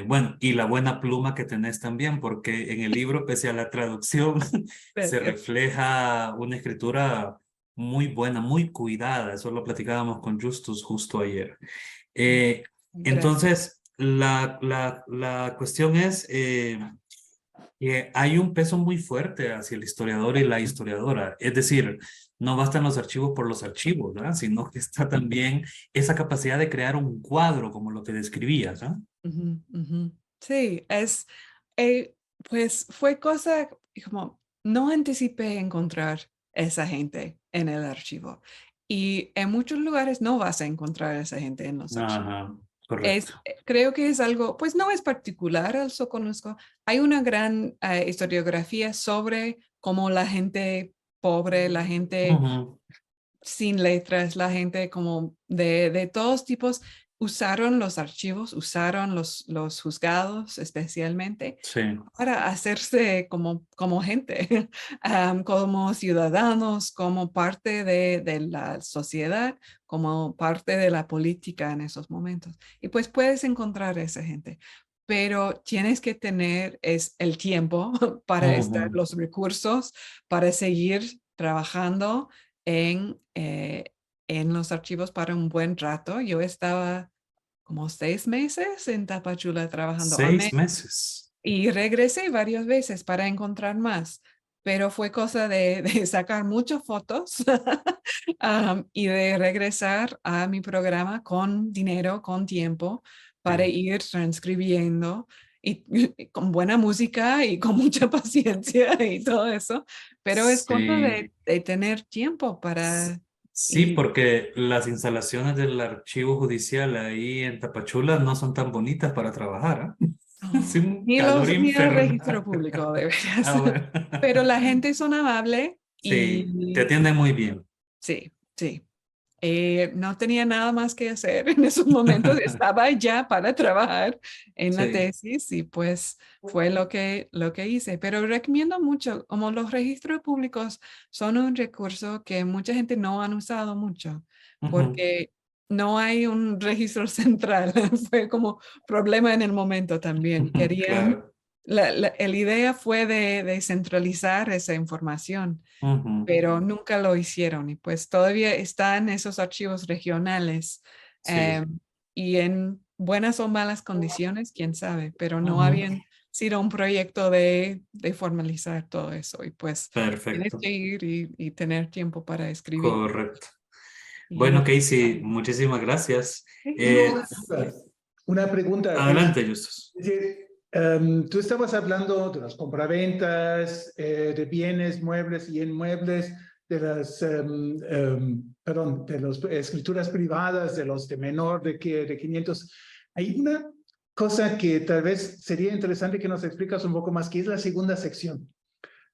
bueno, y la buena pluma que tenés también, porque en el libro, pese a la traducción, se gracias. refleja una escritura muy buena, muy cuidada. Eso lo platicábamos con Justus justo ayer. Ah, Eh, gracias. entonces, la cuestión es, Hay un peso muy fuerte hacia el historiador y la historiadora. Es decir, no bastan los archivos por los archivos, ¿verdad? Sino que está también esa capacidad de crear un cuadro como lo que describías, ¿ah? Ujú, ujú. Sí, pues fue cosa como no anticipé encontrar esa gente en el archivo. Y en muchos lugares no vas a encontrar esa gente en los archivos. Ajá, correcto. Creo que es algo, pues no es particular al Soconusco. Hay una gran historiografía sobre cómo la gente pobre, la gente Ujú, sin letras, la gente como de todos tipos usaron los archivos, usaron los juzgados especialmente sí, para hacerse como gente, como ciudadanos, como parte de la sociedad, como parte de la política en esos momentos. Y pues puedes encontrar esa gente, pero tienes que tener el tiempo para estar, ujú, los recursos para seguir trabajando en los archivos para un buen rato. Yo estaba como 6 meses en Tapachula trabajando. Amé 6 meses. y regresé varias veces para encontrar más, pero fue cosa de sacar muchas fotos y de regresar a mi programa con dinero, con tiempo, para Sí, ir transcribiendo y con buena música y con mucha paciencia y todo eso, pero es cosa sí. de tener tiempo S- para... Sí, Y, porque las instalaciones del archivo judicial ahí en Tapachula no son tan bonitas para trabajar, ¿ah? Es oh, un calor ni el registro infernal. público, de veras. Ah, bueno. Pero la gente son amable Sí, te y atienden muy bien. sí, sí. No tenía nada más que hacer en esos momentos. Estaba ya para trabajar en la Sí. tesis y pues fue lo que hice. Pero recomiendo mucho, como los registros públicos son un recurso que mucha gente no han usado mucho Ujú. porque no hay un registro central. Fue como problema en el momento también. Querían, Claro. la idea fue de centralizar esa información, Ujú. pero nunca lo hicieron y pues todavía están esos archivos regionales Sí. y en buenas o malas condiciones, quién sabe, pero no Ujú. habían sido un proyecto de formalizar todo eso y pues tienes Perfecto. que ir y tener tiempo para escribir. Correcto. Bueno, Y, Casey, muchísimas gracias. Una pregunta, Casey. Adelante, Justus. Es decir, tú estabas hablando de las compraventas, de bienes, muebles y inmuebles, de las, perdón, de las escrituras privadas, de los de menor de 500. Hay una cosa que tal vez sería interesante que nos explicas un poco más, que es la segunda sección.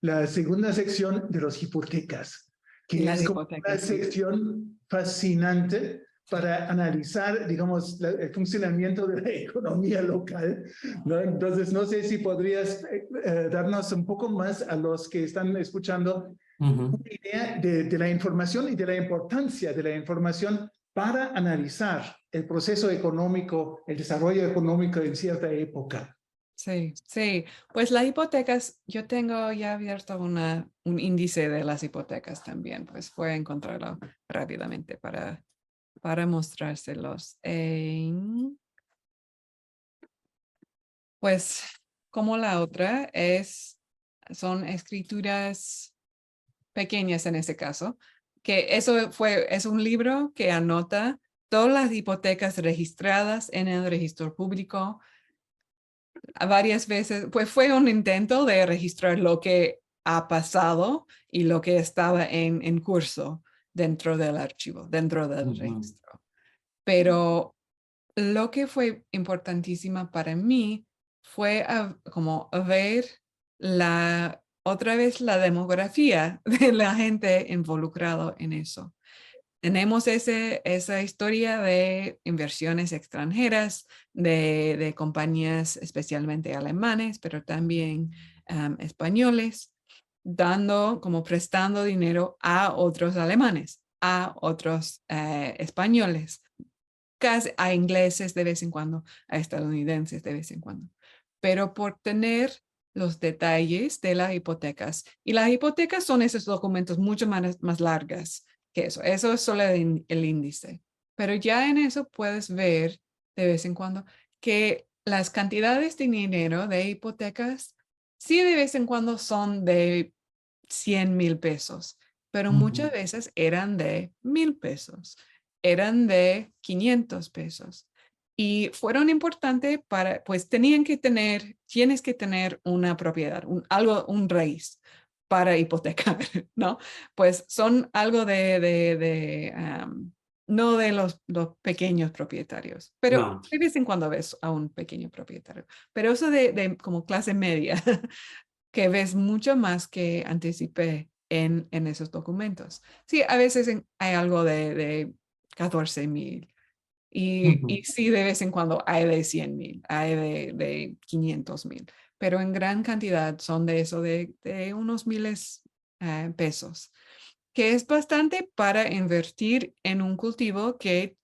La segunda sección de los hipotecas, y que las es como una hipotecas, sí. sección fascinante para analizar, digamos, el funcionamiento de la economía local, ¿no? Entonces, no sé si podrías darnos un poco más a los que están escuchando Ujú. una idea de la información y de la importancia de la información para analizar el proceso económico, el desarrollo económico en cierta época. Sí, sí. Pues las hipotecas, yo tengo ya abierto un índice de las hipotecas también, pues voy a encontrarlo rápidamente para mostrárselos. Pues como la otra son escrituras pequeñas en este caso, que es un libro que anota todas las hipotecas registradas en el registro público varias veces, pues fue un intento de registrar lo que ha pasado y lo que estaba en curso dentro del archivo, dentro del Ujú. registro. Pero lo que fue importantísima para mí fue como ver otra vez la demografía de la gente involucrado en eso. Tenemos esa historia de inversiones extranjeras, de compañías especialmente alemanes, pero también españoles, como prestando dinero a otros alemanes, a otros españoles, casi a ingleses de vez en cuando, a estadounidenses de vez en cuando. Pero por tener los detalles de las hipotecas, y las hipotecas son esos documentos mucho más largas que eso. Eso es solo el índice. Pero ya en eso puedes ver de vez en cuando que las cantidades de dinero de hipotecas Sí, de vez en cuando son de 100,000 pesos, pero muchas veces eran de 1,000 pesos, eran de 500 pesos. Y fueron importantes para, pues tienes que tener una propiedad, un raíz para hipotecar, ¿no? Pues son algo no de los pequeños propietarios, pero No, de vez en cuando ves a un pequeño propietario. Pero eso de como clase media, que ves mucho más que anticipé en esos documentos. Sí, a veces hay algo de 14,000 y sí, de vez en cuando hay de 100,000, hay de 500,000, pero en gran cantidad son de eso, de unos miles pesos, que es bastante para invertir en un cultivo que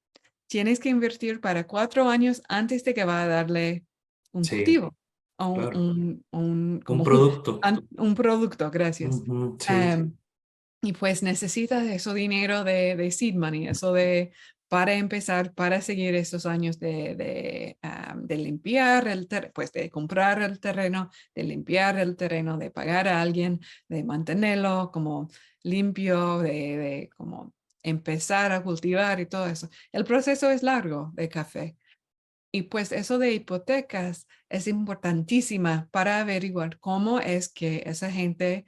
tienes que invertir para 4 años antes de que va a darle un sí, cultivo o claro. Un como producto. un producto, gracias. Sí. Y pues necesitas eso dinero de seed money, para empezar, para seguir esos años de limpiar pues de comprar el terreno, de limpiar el terreno, de pagar a alguien, de mantenerlo como limpio, de como empezar a cultivar y todo eso. El proceso es largo de café. Y pues eso de hipotecas es importantísima para averiguar cómo es que esa gente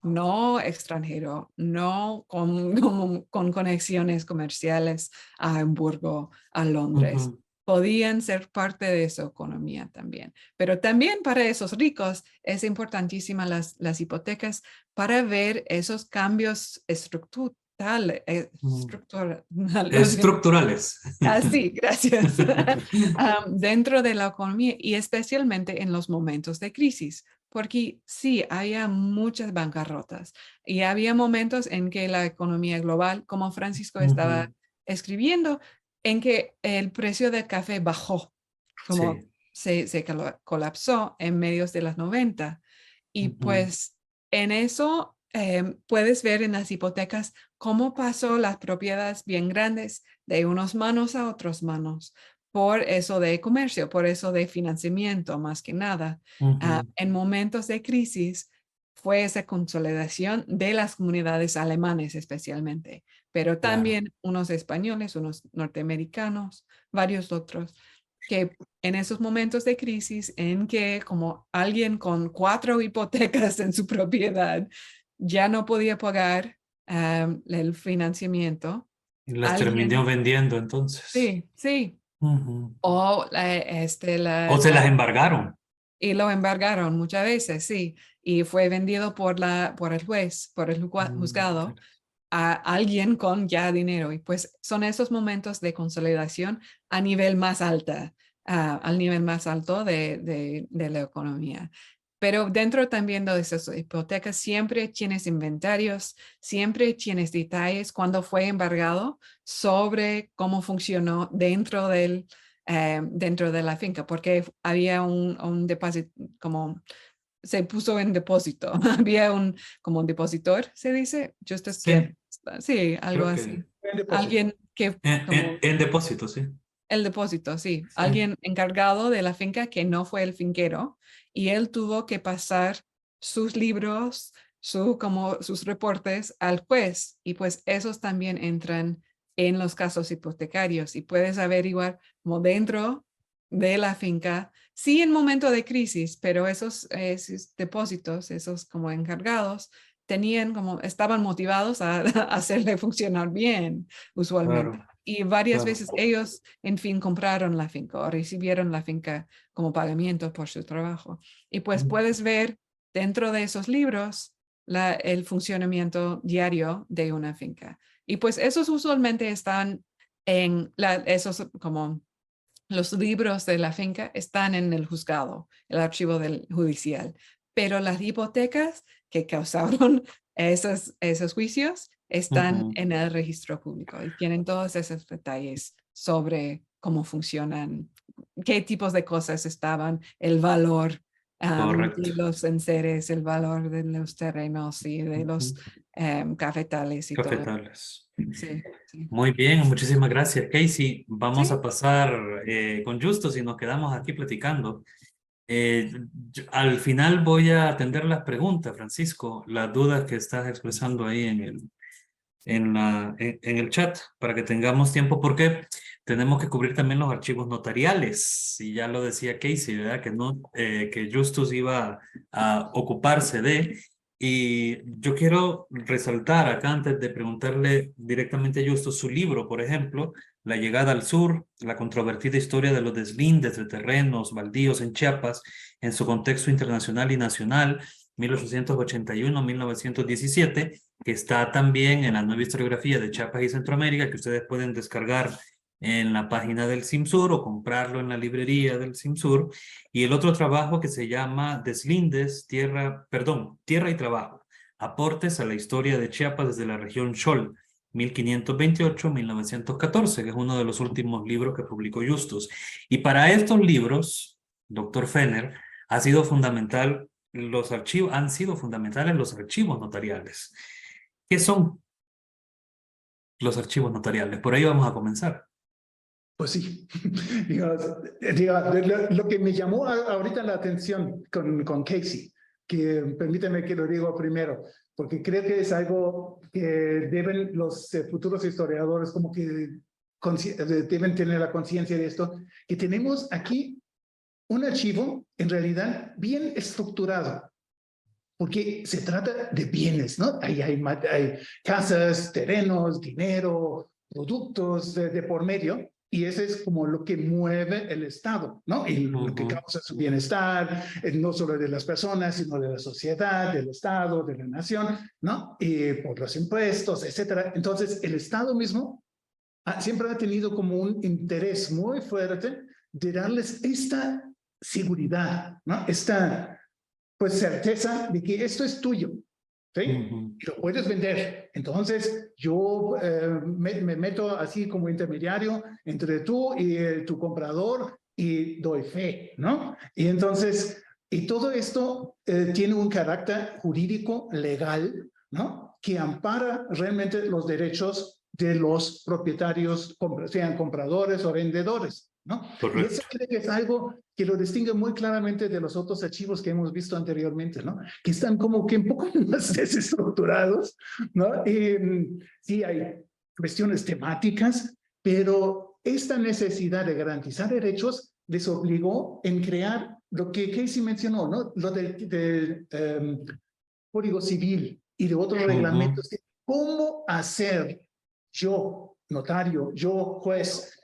no extranjero, no con conexiones comerciales a Hamburgo, a Londres. Ujú. Podían ser parte de su economía también. Pero también para esos ricos es importantísima las hipotecas para ver esos cambios Mm. estructurales, Estructurales. así, gracias. Dentro de la economía y especialmente en los momentos de crisis, porque sí, había muchas bancarrotas y había momentos en que la economía global, como Francisco estaba Ujú. escribiendo, en que el precio del café bajó, como Sí. se colapsó en medios de los 90. Y Ujú. pues en eso puedes ver en las hipotecas cómo pasó las propiedades bien grandes de unos manos a otros manos, por eso de comercio, por eso de financiamiento, más que nada. Ujú. En momentos de crisis fue esa consolidación de las comunidades alemanes especialmente, pero Claro. también unos españoles, unos norteamericanos, varios otros, que en esos momentos de crisis en que como alguien con 4 hipotecas en su propiedad ya no podía pagar el financiamiento, Y las terminó alguien, vendiendo entonces. sí, sí, Ujú. o O se las embargaron. y lo embargaron muchas veces, sí, y fue vendido por el juez, por el juzgado Claro. a alguien con ya dinero. Y pues son esos momentos de consolidación a nivel más alta, al nivel más alto de la economía. Pero dentro también de esas hipotecas siempre tienes inventarios, siempre tienes detalles cuando fue embargado sobre cómo funcionó dentro de la finca, porque había un depósito, como se puso en depósito, había como un depositor, se dice, just as que, Sí, sí, algo creo así. que En depósito. Alguien que, en, como en depósito, sí. el depósito, sí, Sí. alguien encargado de la finca que no fue el finquero y él tuvo que pasar sus libros, como sus reportes al juez y pues esos también entran en los casos hipotecarios y puedes averiguar como dentro de la finca, sí en momento de crisis, pero esos depósitos, esos como encargados, estaban motivados a hacerle funcionar bien usualmente. Claro, Y varias claro. veces ellos, en fin, compraron la finca o recibieron la finca como pagamiento por su trabajo. Y pues puedes ver dentro de esos libros el funcionamiento diario de una finca. Y pues esos usualmente están esos como los libros de la finca están en el juzgado, el archivo del judicial, pero las hipotecas que causaron esos juicios están Ujú. en el registro público y tienen todos esos detalles sobre cómo funcionan, qué tipos de cosas estaban, el valor Correcto. de los enseres, el valor de los terrenos y de los Ujú. cafetales y todo. Cafetales. Sí, sí. Muy bien, muchísimas gracias, Casey. Vamos Sí, a pasar con Justus y nos quedamos aquí platicando. Al final voy a atender las preguntas, Francisco, las dudas que estás expresando ahí en el chat, para que tengamos tiempo, porque tenemos que cubrir también los archivos notariales. Y ya lo decía Casey, ¿verdad? Que Justus iba a ocuparse de. Y yo quiero resaltar acá, antes de preguntarle directamente a Justus, su libro, por ejemplo, La llegada al sur, la controvertida historia de los deslindes de terrenos baldíos en Chiapas, en su contexto internacional y nacional, 1881-1917, que está también en la nueva historiografía de Chiapas y Centroamérica, que ustedes pueden descargar en la página del CIMSUR o comprarlo en la librería del CIMSUR. Y el otro trabajo que se llama Deslindes, Tierra y Trabajo, aportes a la historia de Chiapas desde la región Xol, 1528-1914, que es uno de los últimos libros que publicó Justus. Y para estos libros, doctor Fenner, han sido fundamentales los archivos notariales. ¿Qué son los archivos notariales? Por ahí vamos a comenzar. Pues sí, lo que me llamó ahorita la atención con Casey, que permíteme que lo diga primero, porque creo que es algo que deben los futuros historiadores como que deben tener la conciencia de esto, que tenemos aquí un archivo en realidad bien estructurado, porque se trata de bienes, ¿no? Hay casas, terrenos, dinero, productos de por medio, y ese es como lo que mueve el Estado, ¿no? Y lo que causa su bienestar, no solo de las personas, sino de la sociedad, del Estado, de la nación, ¿no? Y por los impuestos, etcétera. Entonces, el Estado mismo siempre ha tenido como un interés muy fuerte de darles esta seguridad, ¿no? Esta, pues, certeza de que esto es tuyo, ¿sí? Y lo puedes vender. Entonces, yo me meto así como intermediario entre tú y tu comprador y doy fe, ¿no? Y entonces, y todo esto tiene un carácter jurídico legal, ¿no? Que ampara realmente los derechos de los propietarios, sean compradores o vendedores, ¿no? Y eso creo que es algo que lo distingue muy claramente de los otros archivos que hemos visto anteriormente, ¿no? Que están como que un poco más desestructurados, ¿no? Sí hay cuestiones temáticas, pero esta necesidad de garantizar derechos les obligó en crear lo que Casey mencionó, ¿no? Lo del Código Civil y de otros reglamentos. ¿Cómo hacer yo, notario, yo, juez,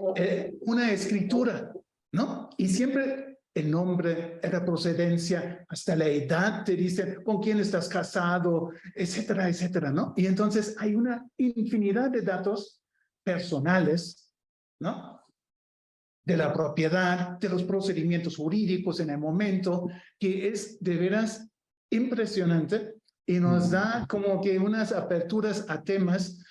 una escritura, ¿no? Y siempre el nombre, la procedencia, hasta la edad te dicen con quién estás casado, etcétera, etcétera, ¿no? Y entonces hay una infinidad de datos personales, ¿no? De la propiedad, de los procedimientos jurídicos en el momento, que es de veras impresionante y nos da como que unas aperturas a temas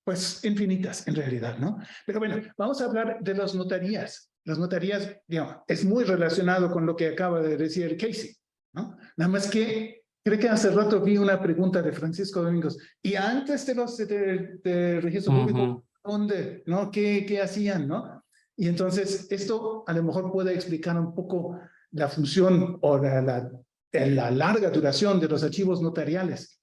pues infinitas en realidad, ¿no? Pero bueno, vamos a hablar de las notarías. Las notarías, digamos, es muy relacionado con lo que acaba de decir Casey, ¿no? Nada más que creo que hace rato vi una pregunta de Francisco Domingos. Y antes de los de registro público, ¿dónde? ¿No? ¿Qué hacían? ¿No? Y entonces esto a lo mejor puede explicar un poco la función o la larga duración de los archivos notariales.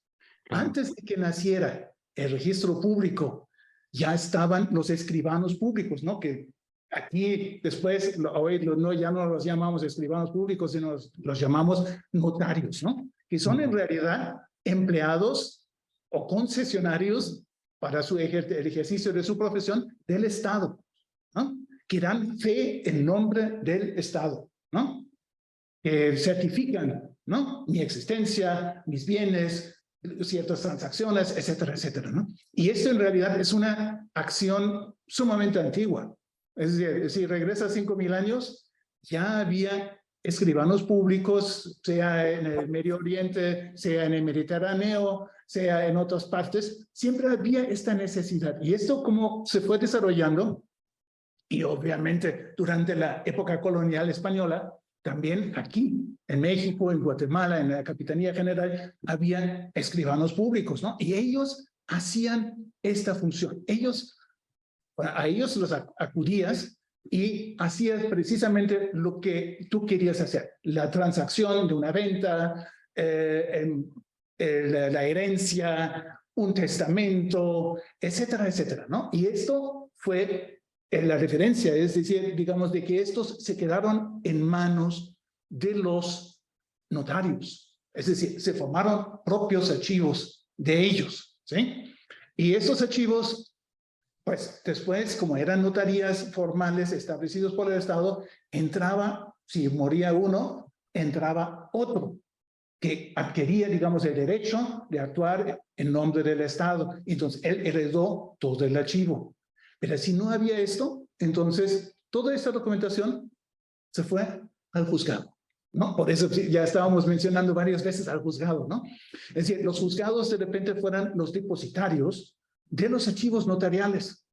Antes de que naciera el registro público, ya estaban los escribanos públicos, ¿no? Que aquí después, hoy ya no los llamamos escribanos públicos, sino los llamamos notarios, ¿no? Que son en realidad empleados o concesionarios para el ejercicio de su profesión del Estado, ¿no? Que dan fe en nombre del Estado, ¿no? Que certifican, ¿no? Mi existencia, mis bienes, ciertas transacciones, etcétera, etcétera, ¿no? Y esto en realidad es una acción sumamente antigua. Es decir, si regresa 5,000 años, ya había escribanos públicos, sea en el Medio Oriente, sea en el Mediterráneo, sea en otras partes, siempre había esta necesidad. Y esto como se fue desarrollando, y obviamente durante la época colonial española, también aquí, en México, en Guatemala, en la Capitanía General, había escribanos públicos, ¿no? Y ellos hacían esta función. A ellos los acudías y hacías precisamente lo que tú querías hacer, la transacción de una venta, la herencia, un testamento, etcétera, etcétera, ¿no? Y esto fue la referencia, es decir, digamos, de que estos se quedaron en manos de los notarios, es decir, se formaron propios archivos de ellos, ¿sí? Y estos archivos, pues después, como eran notarías formales establecidos por el Estado, entraba, si moría uno, entraba otro, que adquiría, digamos, el derecho de actuar en nombre del Estado. Entonces, él heredó todo el archivo. Pero si no había esto, entonces toda esta documentación se fue al juzgado, ¿no? Por eso ya estábamos mencionando varias veces al juzgado, ¿no? Es decir, los juzgados de repente fueran los depositarios de los archivos notariales.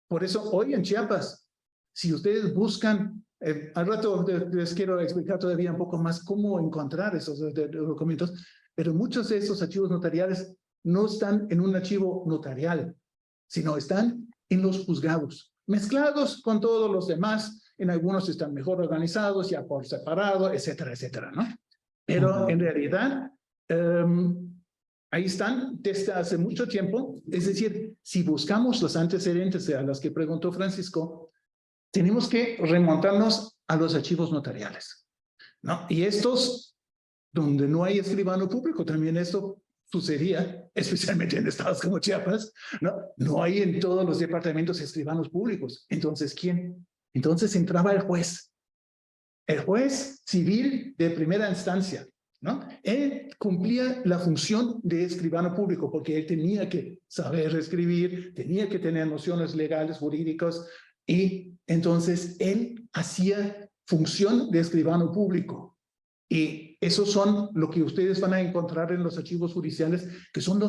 Por eso hoy en Chiapas, si ustedes buscan, al rato les quiero explicar todavía un poco más cómo encontrar esos documentos, pero muchos de esos archivos notariales no están en un archivo notarial, sino están en los juzgados, mezclados con todos los demás. En algunos están mejor organizados, ya por separado, etcétera, etcétera, ¿no? Pero en realidad, ahí están desde hace mucho tiempo. Es decir, si buscamos los antecedentes a los que preguntó Francisco, tenemos que remontarnos a los archivos notariales, ¿no? Y estos, donde no hay escribano público, también esto sucedía, especialmente en estados como Chiapas, ¿no? No hay en todos los departamentos escribanos públicos. Entonces, ¿quién? Entonces entraba el juez civil de primera instancia, ¿no? Él cumplía la función de escribano público porque él tenía que saber escribir, tenía que tener nociones legales, jurídicas, y entonces él hacía función de escribano público. Y esos son lo que ustedes van a encontrar en los archivos judiciales, que son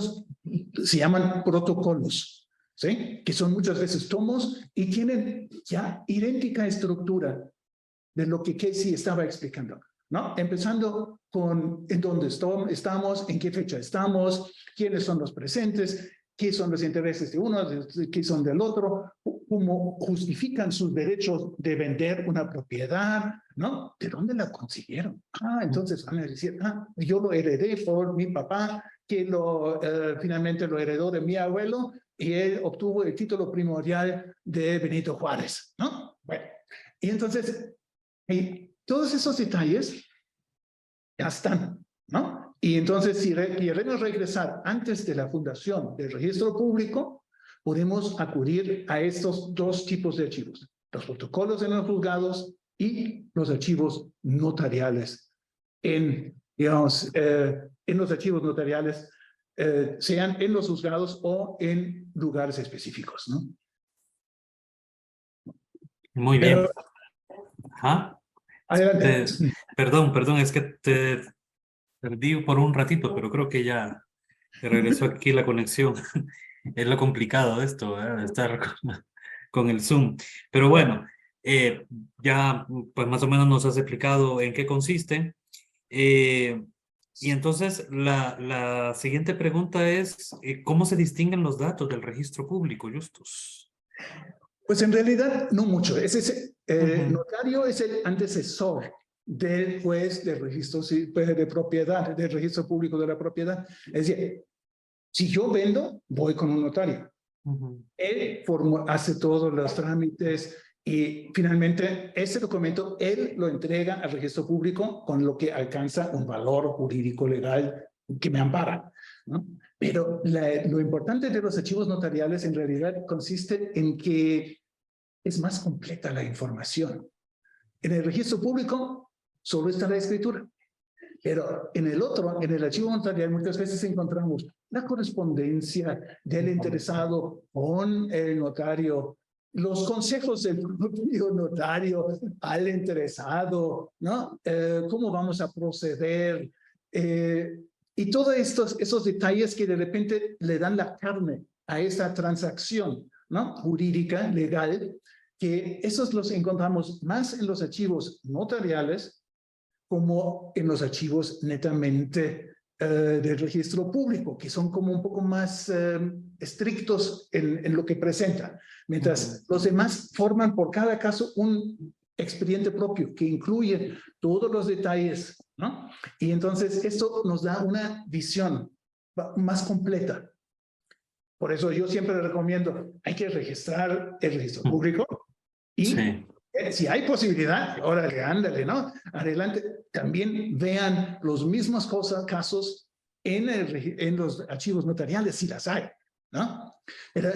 se llaman protocolos, ¿sí? Que son muchas veces tomos y tienen ya idéntica estructura de lo que Casey estaba explicando, ¿no? Empezando con en dónde estamos, en qué fecha estamos, quiénes son los presentes, qué son los intereses de uno, qué son del otro, cómo justifican sus derechos de vender una propiedad, ¿no? ¿De dónde la consiguieron? Entonces van a decir, yo lo heredé por mi papá, que finalmente lo heredó de mi abuelo, y él obtuvo el título primordial de Benito Juárez, ¿no? Bueno, y entonces, todos esos detalles ya están, ¿no? Y entonces, si queremos regresar antes de la fundación del registro público, podemos acudir a estos dos tipos de archivos, los protocolos en los juzgados y los archivos notariales. Digamos, en los archivos notariales, sean en los juzgados o en lugares específicos, ¿no? Muy bien. Ajá. Adelante. Perdón, es que te perdí por un ratito, pero creo que ya regresó aquí la conexión. Es lo complicado de esto, ¿verdad? De estar con el Zoom. Pero bueno, ya pues más o menos nos has explicado en qué consiste. Y entonces la siguiente pregunta es, ¿cómo se distinguen los datos del registro público, Justus? Pues en realidad no mucho. Notario es el antecesor del juez de registro de propiedad, del registro público de la propiedad. Es decir, si yo vendo, voy con un notario. Él hace todos los trámites y finalmente ese documento él lo entrega al registro público con lo que alcanza un valor jurídico legal que me ampara, ¿no? Pero lo importante de los archivos notariales en realidad consiste en que es más completa la información. En el registro público solo está la escritura. Pero en el otro, en el archivo notarial, muchas veces encontramos la correspondencia del interesado con el notario, los consejos del propio notario al interesado, ¿no? ¿Cómo vamos a proceder? Y todos esos detalles que de repente le dan la carne a esa transacción, ¿no? Jurídica, legal, que esos los encontramos más en los archivos notariales como en los archivos netamente del registro público, que son como un poco más estrictos en lo que presentan, mientras los demás forman por cada caso un expediente propio que incluye todos los detalles, ¿no? Y entonces esto nos da una visión más completa. Por eso yo siempre recomiendo, hay que registrar el registro público y Sí. si hay posibilidad, órale, ándale, ¿no? Adelante, también vean los mismos casos en los archivos notariales, si las hay, ¿no? Pero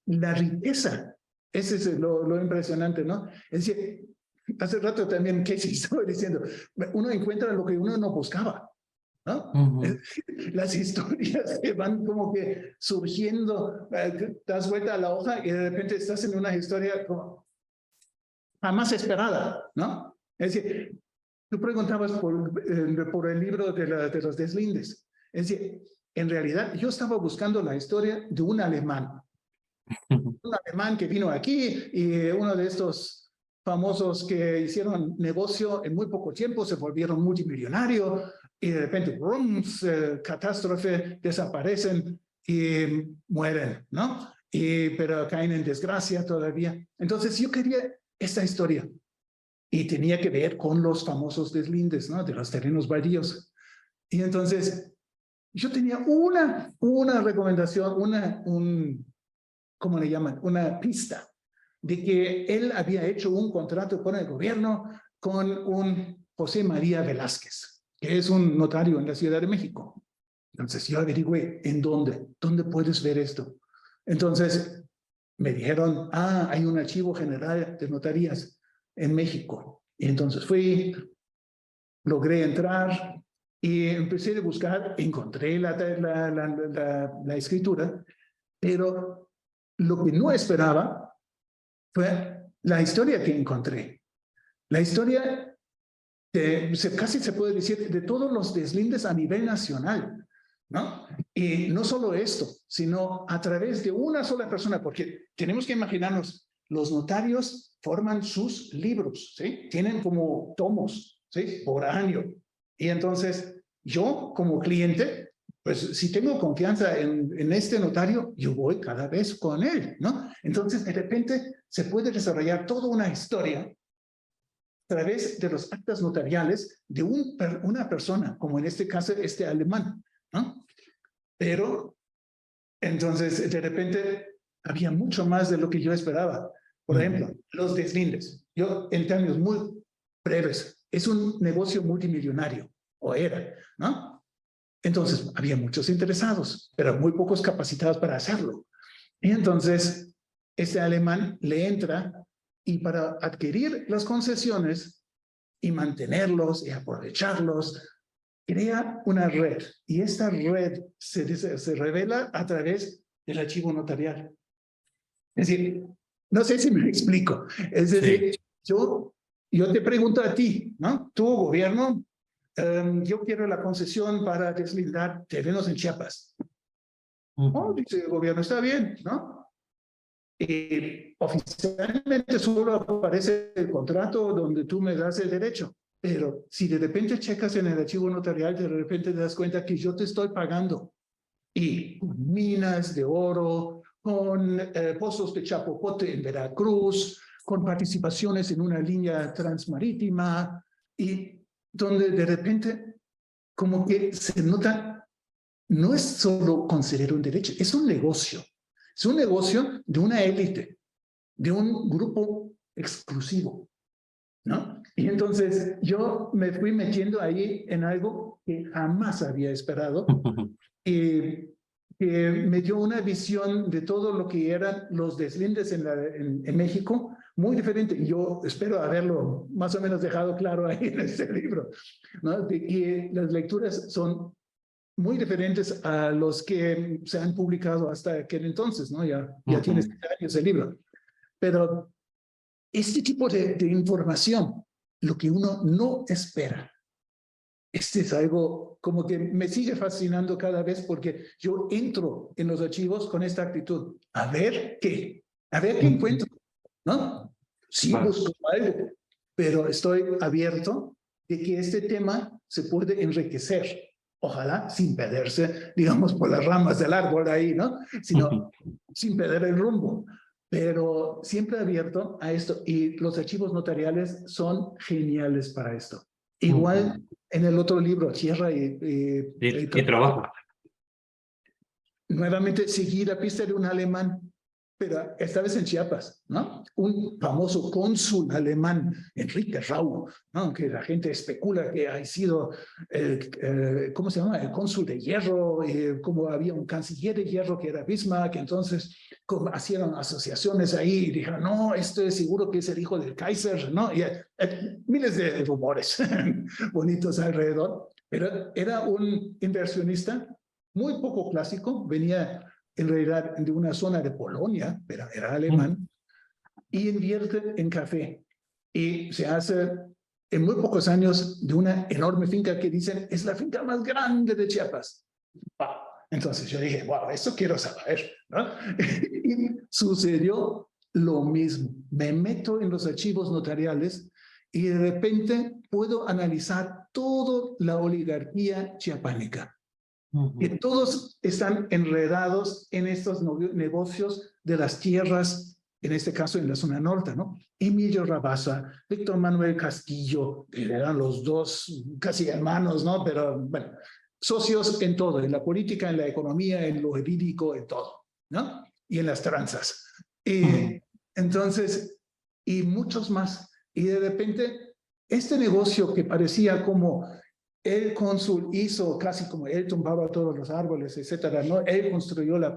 la riqueza, ese es lo impresionante, ¿no? Es decir, hace rato también Casey estaba diciendo, uno encuentra lo que uno no buscaba, ¿no? Las historias que van como que surgiendo, das vuelta a la hoja y de repente estás en una historia como jamás esperada, ¿no? Es decir, tú preguntabas por el libro de los deslindes. Es decir, en realidad yo estaba buscando la historia de un alemán. Un alemán que vino aquí y uno de estos famosos que hicieron negocio en muy poco tiempo, se volvieron multimillonarios y de repente, ¡brum!, catástrofe, desaparecen y mueren, ¿no? Pero caen en desgracia todavía. Entonces yo quería esta historia y tenía que ver con los famosos deslindes, ¿no? De los terrenos baldíos. Y entonces yo tenía una recomendación, ¿cómo le llaman? Una pista de que él había hecho un contrato con el gobierno con un José María Velázquez, que es un notario en la Ciudad de México. Entonces yo averigüé, ¿en dónde? ¿Dónde puedes ver esto? Entonces me dijeron, hay un archivo general de notarías en México. Y entonces fui, logré entrar y empecé a buscar, encontré la escritura, pero lo que no esperaba fue la historia que encontré. La historia, casi se puede decir, de todos los deslindes a nivel nacional, ¿no? Y no solo esto, sino a través de una sola persona, porque tenemos que imaginarnos, los notarios forman sus libros, ¿sí? Tienen como tomos, ¿sí? Por año. Y entonces, yo como cliente, pues si tengo confianza en este notario, yo voy cada vez con él, ¿no? Entonces, de repente, se puede desarrollar toda una historia a través de los actas notariales de una persona, como en este caso, este alemán, ¿no? Pero, entonces, de repente, había mucho más de lo que yo esperaba. Por ejemplo, los deslindes. Yo, en términos muy breves, es un negocio multimillonario, o era, ¿no? Entonces, había muchos interesados, pero muy pocos capacitados para hacerlo. Y entonces, este alemán le entra y para adquirir las concesiones y mantenerlos y aprovecharlos, crea una red. Y esta red se revela a través del archivo notarial. Es decir, no sé si me explico. Es decir, sí. yo te pregunto a ti, ¿no? Tu gobierno, yo quiero la concesión para deslindar terrenos en Chiapas. Oh, dice el gobierno, está bien, ¿no? Oficialmente solo aparece el contrato donde tú me das el derecho, pero si de repente checas en el archivo notarial, de repente te das cuenta que yo te estoy pagando y minas de oro, con pozos de chapopote en Veracruz, con participaciones en una línea transmarítima y donde de repente como que se nota, no es solo conceder un derecho, es un negocio. Es un negocio de una élite, de un grupo exclusivo, ¿no? Y entonces yo me fui metiendo ahí en algo que jamás había esperado y que me dio una visión de todo lo que eran los deslindes en México, muy diferente. Y yo espero haberlo más o menos dejado claro ahí en este libro, ¿no? De que las lecturas son muy diferentes a los que se han publicado hasta aquel entonces, ¿no? Ya tiene 7 años el libro. Pero este tipo de información, lo que uno no espera, este es algo como que me sigue fascinando cada vez porque yo entro en los archivos con esta actitud. A ver qué encuentro, ¿no? Sí busco algo, pero estoy abierto de que este tema se puede enriquecer Ojalá sin perderse, digamos, por las ramas del árbol ahí, ¿no? Sino sin perder el rumbo. Pero siempre abierto a esto. Y los archivos notariales son geniales para esto. Igual en el otro libro, Tierra y trabajo. Nuevamente seguí la pista de un alemán, pero esta vez en Chiapas, ¿no? Un famoso cónsul alemán, Enrique Rau, ¿no? Que la gente especula que ha sido, ¿cómo se llama? El cónsul de hierro, como había un canciller de hierro que era Bismarck, entonces hicieron asociaciones ahí y dijeron, no, esto es seguro que es el hijo del Kaiser, ¿no? Y miles de rumores bonitos alrededor, pero era un inversionista muy poco clásico, venía en realidad de una zona de Polonia, pero era alemán, y invierte en café. Y se hace en muy pocos años de una enorme finca que dicen es la finca más grande de Chiapas. Wow. Entonces yo dije, wow, eso quiero saber, ¿no? Y sucedió lo mismo. Me meto en los archivos notariales y de repente puedo analizar toda la oligarquía chiapánica. Que todos están enredados en estos negocios de las tierras, en este caso en la zona norte, ¿no? Emilio Rabasa, Víctor Manuel Castillo, que eran los dos casi hermanos, ¿no? Pero bueno, socios en todo, en la política, en la economía, en lo jurídico, en todo, ¿no? Y en las tranzas. Entonces, y muchos más. Y de repente, este negocio que parecía como el cónsul hizo casi como él tumbaba todos los árboles, etcétera, ¿no? Él construyó la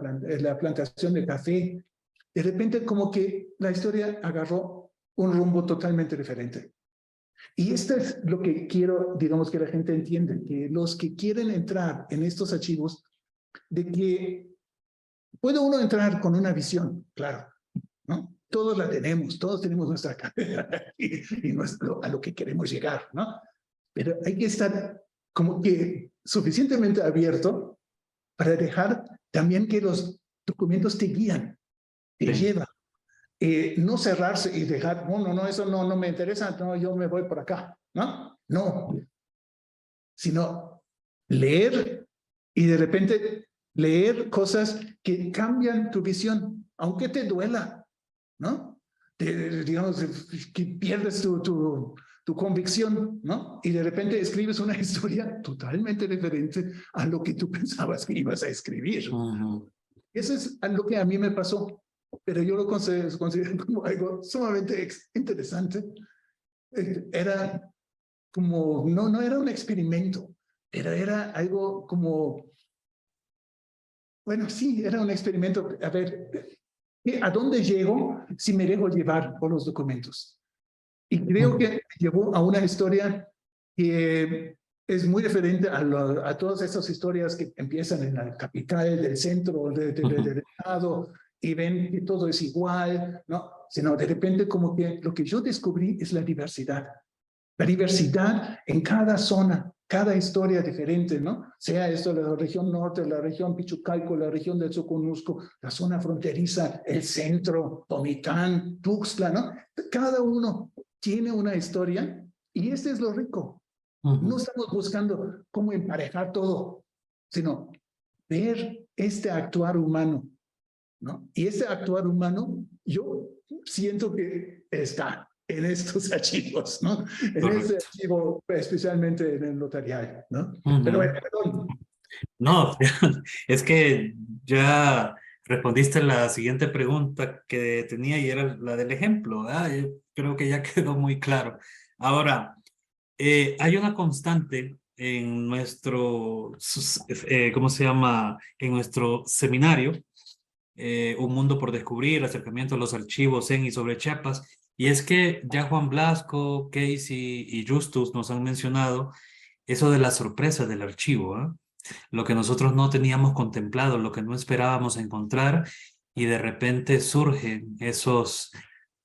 plantación de café. De repente como que la historia agarró un rumbo totalmente diferente. Y esto es lo que quiero, digamos, que la gente entienda, que los que quieren entrar en estos archivos, de que puede uno entrar con una visión, claro, ¿no? Todos la tenemos, todos tenemos nuestra carrera y a lo que queremos llegar, ¿no? Pero hay que estar como que suficientemente abierto para dejar también que los documentos te guían, te llevan. No cerrarse y dejar, no, eso no me interesa, no, yo me voy por acá, ¿no? No, sino leer y de repente leer cosas que cambian tu visión, aunque te duela, ¿no? Digamos, que pierdes tu convicción, ¿no? Y de repente escribes una historia totalmente diferente a lo que tú pensabas que ibas a escribir. Eso es lo que a mí me pasó, pero yo lo considero como algo sumamente interesante. Era como, no era un experimento, pero era algo como, bueno, sí, era un experimento. A ver, ¿a dónde llego si me dejo llevar por los documentos? Y creo que llevó a una historia que es muy diferente a todas esas historias que empiezan en la capital, del centro del estado, y ven que todo es igual, ¿no? Sino de repente como que lo que yo descubrí es la diversidad. La diversidad en cada zona, cada historia diferente, ¿no? Sea esto la región norte, la región Pichucalco, la región del Soconusco, la zona fronteriza, el centro, Tomitán, Tuxtla, ¿no? Cada uno tiene una historia y este es lo rico. No estamos buscando cómo emparejar todo, sino ver este actuar humano, ¿no? Y este actuar humano, yo siento que está en estos archivos, ¿no? En este archivo, especialmente en el notarial, ¿no? Pero bueno, perdón. No, es que ya respondiste la siguiente pregunta que tenía y era la del ejemplo, ¿verdad? Yo creo que ya quedó muy claro. Ahora, hay una constante en nuestro, ¿cómo se llama? En nuestro seminario, Un Mundo por Descubrir, acercamiento a los archivos en y sobre Chiapas, y es que ya Juan Blasco, Casey y Justus nos han mencionado eso de la sorpresa del archivo, ¿eh? Lo que nosotros no teníamos contemplado, lo que no esperábamos encontrar, y de repente surgen esos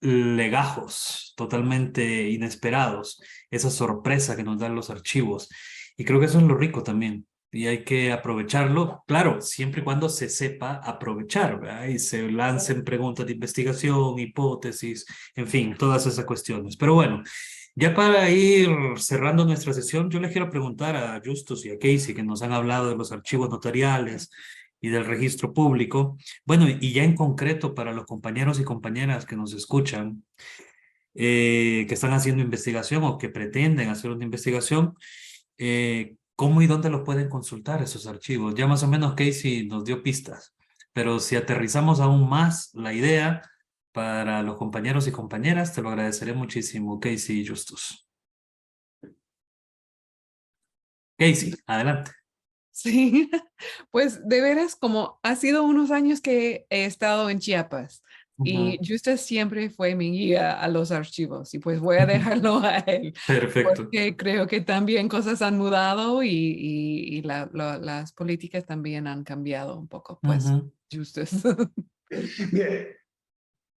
legajos totalmente inesperados, esa sorpresa que nos dan los archivos. Y creo que eso es lo rico también. Y hay que aprovecharlo, claro, siempre y cuando se sepa aprovechar, ¿verdad? Y se lancen preguntas de investigación, hipótesis, en fin, todas esas cuestiones. Pero bueno, Ya para ir cerrando nuestra sesión, yo les quiero preguntar a Justus y a Casey, que nos han hablado de los archivos notariales y del registro público. Bueno, y ya en concreto para los compañeros y compañeras que nos escuchan, que están haciendo investigación o que pretenden hacer una investigación, ¿cómo y dónde los pueden consultar esos archivos? Ya más o menos Casey nos dio pistas, pero si aterrizamos aún más la idea para los compañeros y compañeras, te lo agradeceré muchísimo, Casey y Justus. Casey, adelante. Sí, pues de veras, como ha sido unos años que he estado en Chiapas y Justus siempre fue mi guía a los archivos y pues voy a dejarlo a él. Perfecto. Porque creo que también cosas han mudado y las políticas también han cambiado un poco, pues, Justus. Bien.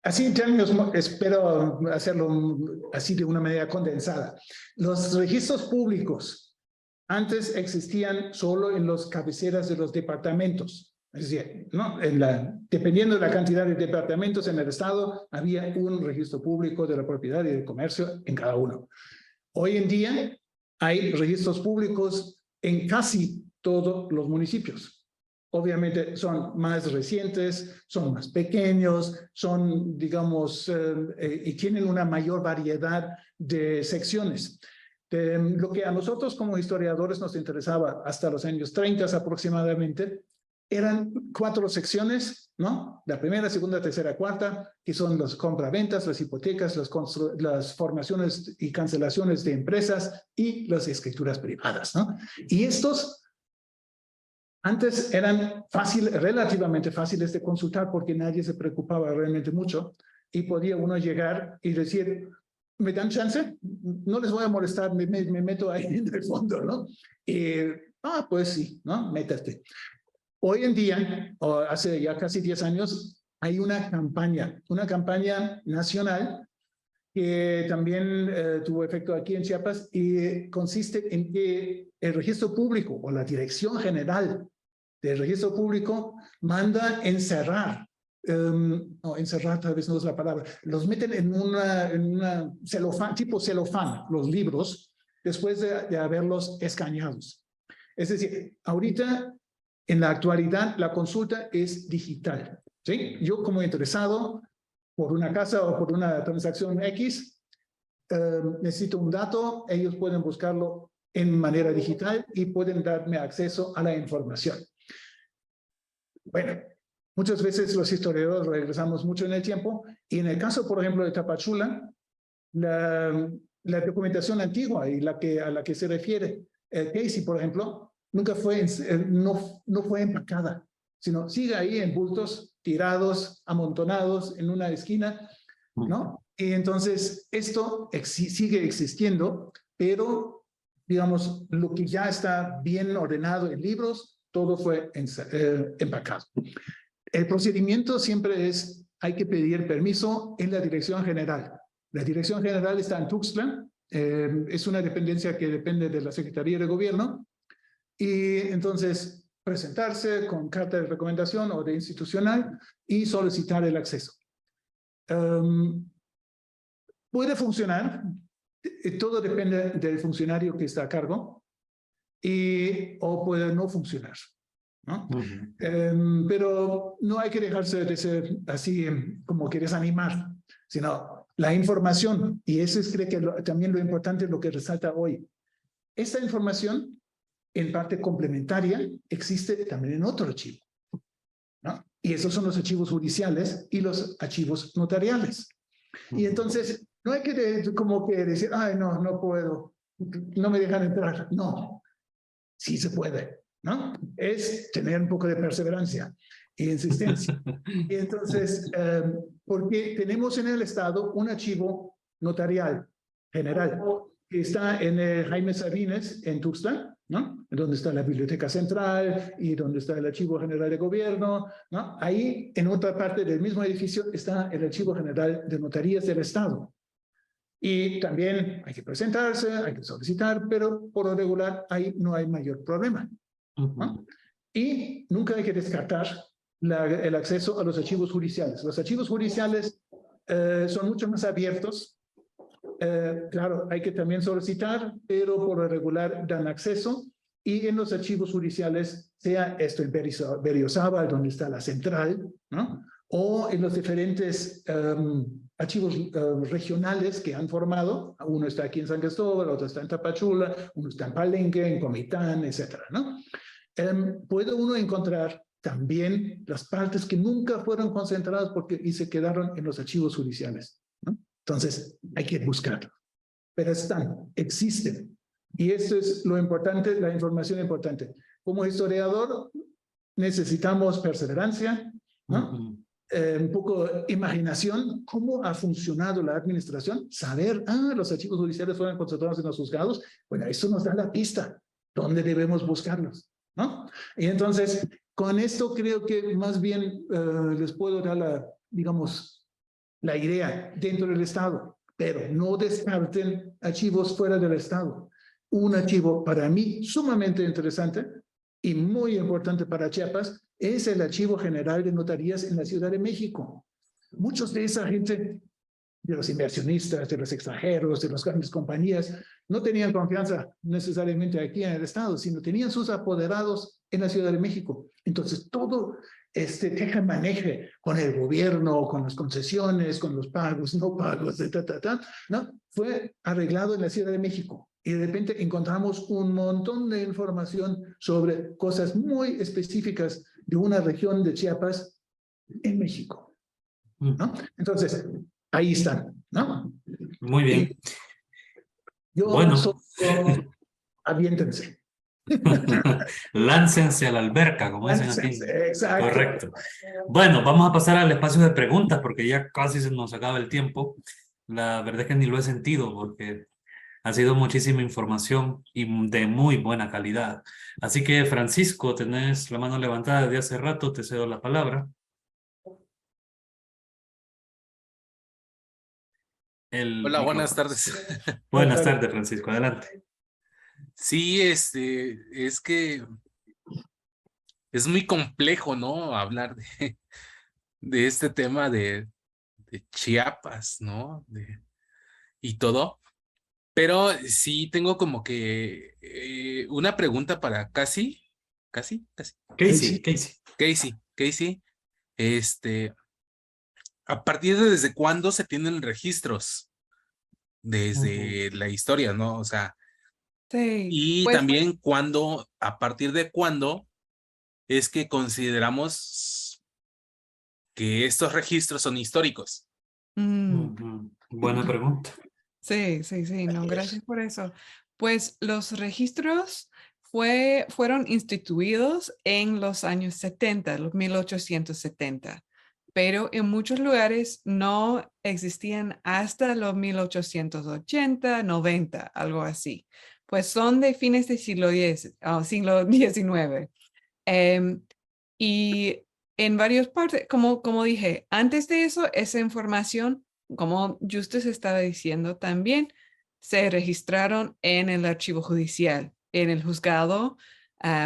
Así en términos, espero hacerlo así de una manera condensada. Los registros públicos antes existían solo en las cabeceras de los departamentos. Es decir, ¿no? Dependiendo de la cantidad de departamentos en el estado, había un registro público de la propiedad y del comercio en cada uno. Hoy en día hay registros públicos en casi todos los municipios. Obviamente son más recientes, son más pequeños, son, digamos, y tienen una mayor variedad de secciones. Lo que a nosotros como historiadores nos interesaba hasta los años 30 aproximadamente, eran 4 secciones, ¿no? La primera, segunda, tercera, cuarta, que son las compraventas, las hipotecas, las formaciones y cancelaciones de empresas y las escrituras privadas, ¿no? Y estos antes eran relativamente fáciles de consultar porque nadie se preocupaba realmente mucho y podía uno llegar y decir, ¿me dan chance? No les voy a molestar, me meto ahí en el fondo, ¿no? Pues sí, ¿no? Métate. Hoy en día, o hace ya casi 10 años, hay una campaña nacional que también tuvo efecto aquí en Chiapas y consiste en que el registro público o la Dirección General del Registro Público manda encerrar, no, encerrar tal vez no es la palabra, los meten en una celofán, tipo celofán, los libros, después de haberlos escaneados. Es decir, ahorita, en la actualidad, la consulta es digital, ¿sí? Yo como interesado por una casa o por una transacción X, necesito un dato, ellos pueden buscarlo en manera digital y pueden darme acceso a la información. Bueno, muchas veces los historiadores regresamos mucho en el tiempo y en el caso, por ejemplo, de Tapachula, la documentación antigua y a la que se refiere Casey, por ejemplo, nunca fue, no fue empacada, sino sigue ahí en bultos tirados, amontonados en una esquina, ¿no? Y entonces esto sigue existiendo, pero digamos, lo que ya está bien ordenado en libros, todo fue empacado. El procedimiento siempre es, hay que pedir permiso en la Dirección General. La Dirección General está en Tuxtla, es una dependencia que depende de la Secretaría de Gobierno, y entonces presentarse con carta de recomendación o de institucional y solicitar el acceso. Puede funcionar, todo depende del funcionario que está a cargo, o puede no funcionar, ¿no? Pero no hay que dejarse de ser así como que desanimar, sino la información, y eso es creo que también lo importante, lo que resalta hoy. Esta información, en parte complementaria, existe también en otro archivo, ¿no? Y esos son los archivos judiciales y los archivos notariales. Y entonces, no hay que como que decir, ay, no puedo, no me dejan entrar. No, sí se puede, ¿no? Es tener un poco de perseverancia e insistencia. Y entonces, porque tenemos en el Estado un archivo notarial general que está en Jaime Sabines, en Tuxtla, ¿no? Donde está la Biblioteca Central y donde está el Archivo General de Gobierno, ¿no? Ahí, en otra parte del mismo edificio, está el Archivo General de Notarías del Estado. Y también hay que presentarse, hay que solicitar, pero por lo regular ahí no hay mayor problema, ¿no? Y nunca hay que descartar el acceso a los archivos judiciales. Los archivos judiciales son mucho más abiertos claro, hay que también solicitar, pero por lo regular dan acceso. Y en los archivos judiciales, sea esto en Berriozábal, donde está la central, ¿no? O en los diferentes archivos regionales que han formado. Uno está aquí en San Cristóbal, otro está en Tapachula, uno está en Palenque, en Comitán, etcétera, ¿no? Puede uno encontrar también las partes que nunca fueron concentradas y se quedaron en los archivos judiciales, ¿no? Entonces, hay que buscarlo. Pero están, existen. Y esto es lo importante, la información importante. Como historiador, necesitamos perseverancia, ¿no? Un poco imaginación, cómo ha funcionado la administración, saber, los archivos judiciales fueron concentrados en los juzgados, bueno, eso nos da la pista, dónde debemos buscarlos, ¿no? Y entonces, con esto creo que más bien les puedo dar digamos, la idea dentro del Estado, pero no descarten archivos fuera del Estado. Un archivo para mí sumamente interesante y muy importante para Chiapas es el Archivo General de Notarías en la Ciudad de México. Muchos de esa gente, de los inversionistas, de los extranjeros, de las grandes compañías, no tenían confianza necesariamente aquí en el Estado, sino tenían sus apoderados en la Ciudad de México. Entonces, todo teje-maneje con el gobierno, con las concesiones, con los pagos, no pagos, ¿no? Fue arreglado en la Ciudad de México. Y de repente encontramos un montón de información sobre cosas muy específicas de una región de Chiapas en México, ¿no? Entonces, ahí están, ¿no? Muy bien. Yo aviéntense. Láncense a la alberca, como dicen aquí. Exacto. Correcto. Bueno, vamos a pasar al espacio de preguntas porque ya casi se nos acaba el tiempo. La verdad es que ni lo he sentido porque ha sido muchísima información y de muy buena calidad. Así que, Francisco, tenés la mano levantada desde hace rato, te cedo la palabra. Hola, buenas tardes. Buenas tardes, Francisco, adelante. Sí, es que es muy complejo, ¿no? Hablar de este tema de Chiapas, ¿no? Y todo. Pero sí tengo como que una pregunta para Casey. Casey. ¿A partir de desde cuándo se tienen registros? Desde la historia, ¿no? O sea, Sí, y pues, también a partir de cuándo es que consideramos que estos registros son históricos. Buena pregunta. Sí, no, gracias por eso. Pues los registros fueron instituidos en los años 70, los 1870, pero en muchos lugares no existían hasta los 1880, 90, algo así. Pues son de fines del siglo siglo XIX. Y en varias partes, como dije, antes de eso, esa información, como Justus estaba diciendo también, se registraron en el archivo judicial, en el juzgado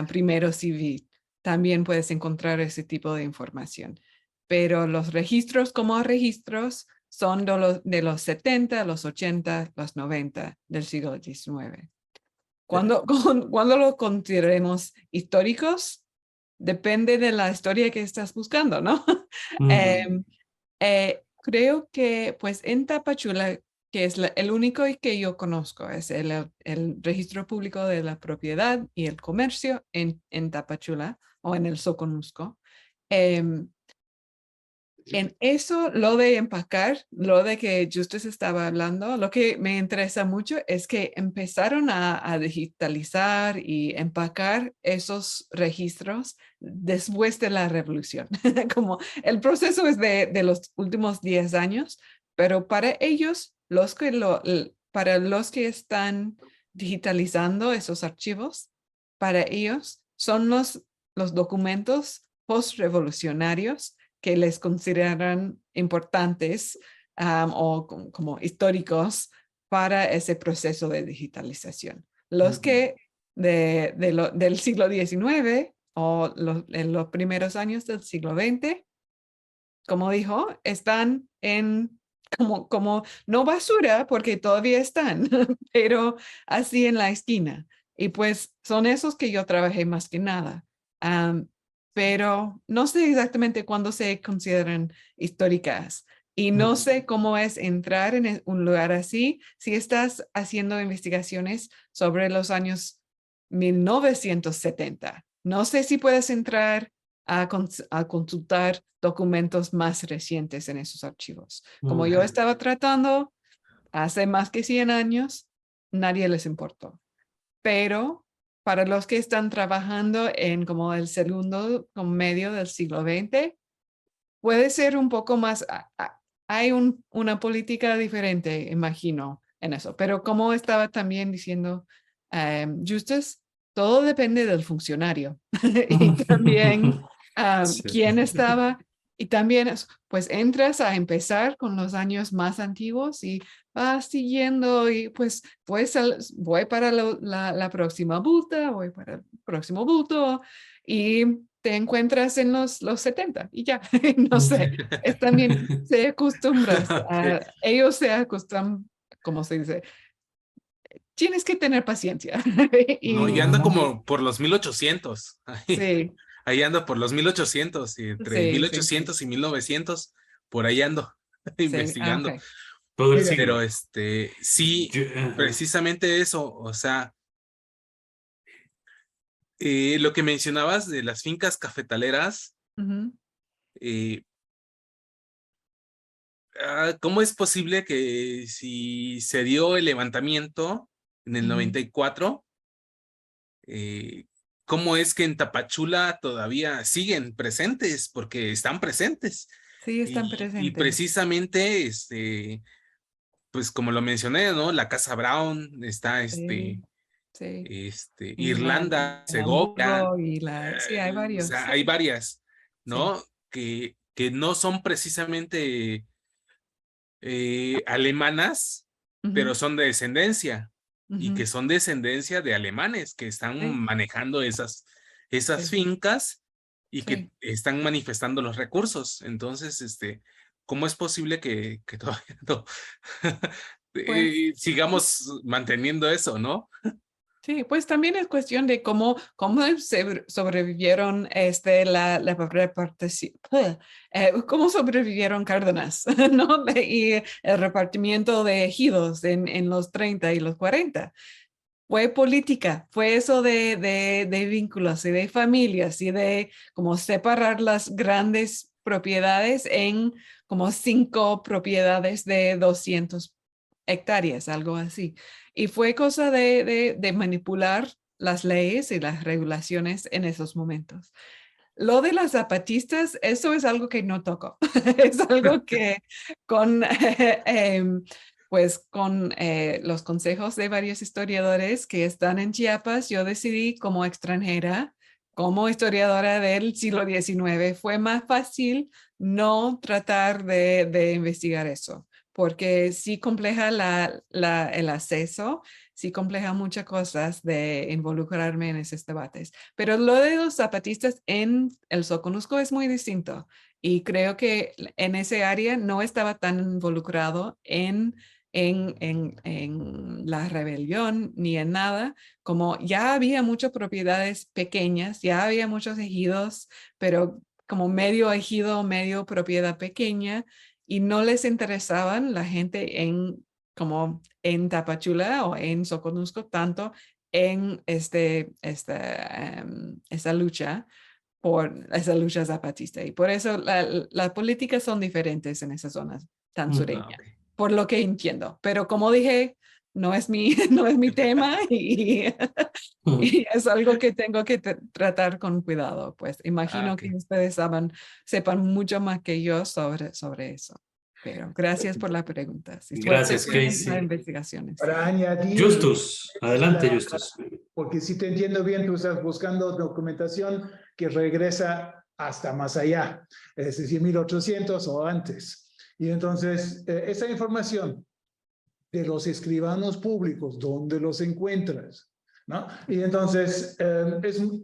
primero civil. También puedes encontrar ese tipo de información. Pero los registros como registros son de los 70, los 80, los 90 del siglo XIX. Cuando los consideremos históricos, depende de la historia que estás buscando, ¿no? Creo que pues en Tapachula, que es el único que yo conozco, es el registro público de la propiedad y el comercio en Tapachula o en el Soconusco. En eso, lo de empacar, lo de que Justus estaba hablando, lo que me interesa mucho es que empezaron a digitalizar y empacar esos registros después de la revolución. Como el proceso es de los últimos 10 años, pero para ellos, para los que están digitalizando esos archivos, para ellos son los documentos post-revolucionarios que les consideran importantes o como históricos para ese proceso de digitalización. Los que del siglo XIX o en los primeros años del siglo XX, como dijo, están en como no basura, porque todavía están, pero así en la esquina. Y pues son esos que yo trabajé más que nada. Pero no sé exactamente cuándo se consideran históricas. Y no sé cómo es entrar en un lugar así si estás haciendo investigaciones sobre los años 1970. No sé si puedes entrar a consultar documentos más recientes en esos archivos. Como yo estaba tratando hace más que 100 años, nadie les importó. Pero para los que están trabajando en como el segundo como medio del siglo XX, puede ser un poco más, hay una política diferente, imagino, en eso. Pero como estaba también diciendo Justus, todo depende del funcionario y también Sí. quién estaba. Y también, pues entras a empezar con los años más antiguos y vas siguiendo y pues voy para la próxima bulta, voy para el próximo bulto y te encuentras en los 70 y ya, no sé, es también se acostumbras, ellos se acostumbran, ¿cómo se dice? Tienes que tener paciencia. No, y Y anda como por los 1800. sí, Ahí ando por los 1800 y entre sí, sí, 1800 y 1900, por ahí ando sí, investigando. ok. Todo el Mira, siglo. Pero sí, Ajá. precisamente eso, o sea, lo que mencionabas de las fincas cafetaleras, Ujú, eh, ¿cómo es posible que si se dio el levantamiento en el ujú. 94, cómo es que en Tapachula todavía siguen presentes? Porque están presentes. Sí, están Y presentes. precisamente, pues como lo mencioné, ¿no? La Casa Brown, está Sí, sí. Y Irlanda, el Segovia, Hamburgo y sí, hay o varios. sea, Sí, hay varias, sí. ¿no? Que no son precisamente alemanas, pero Ujú, son de descendencia y que ujú, son descendencia de alemanes que están sí, manejando esas sí, fincas y que sí. están manifestando los recursos. Entonces, ¿cómo es posible que todavía no Pues sigamos manteniendo eso, ¿no? sí, pues también es cuestión de cómo sobrevivieron cómo sobrevivieron Cárdenas, ¿no? Y el repartimiento de ejidos en los 30 y los 40. Fue política, fue eso de vínculos y de familias y de como separar las grandes propiedades en como 5 propiedades de 200 hectáreas, algo así. Y fue cosa de manipular las leyes y las regulaciones en esos momentos. Lo de las zapatistas, eso es algo que no toco. Es algo que con, pues con los consejos de varios historiadores que están en Chiapas, yo decidí como extranjera, como historiadora del siglo XIX, fue más fácil no tratar de investigar eso, porque sí compleja el acceso, sí compleja muchas cosas de involucrarme en esos debates. Pero lo de los zapatistas en el Soconusco es muy distinto y creo que en ese área no estaba tan involucrado en la rebelión ni en nada, como ya había muchas propiedades pequeñas, ya había muchos ejidos, pero como medio ejido, medio propiedad pequeña, y no les interesaban la gente como en Tapachula o en Soconusco tanto en esa lucha por esa lucha zapatista. Y por eso las políticas son diferentes en esas zonas tan sureñas, Ok. por lo que entiendo. Pero como dije, no es mi, no es mi tema y es algo que tengo que tratar con cuidado. Pues imagino Ok. que ustedes sepan mucho más que yo sobre eso. Pero gracias por la pregunta. Y suerte Gracias, con las Casey. investigaciones. para añadir, Justus, adelante, Justus. porque si te entiendo bien, tú estás buscando documentación que regresa hasta más allá, es decir, 1800 o antes. Y entonces, esa información de los escribanos públicos, ¿dónde los encuentras? ¿No? Y entonces,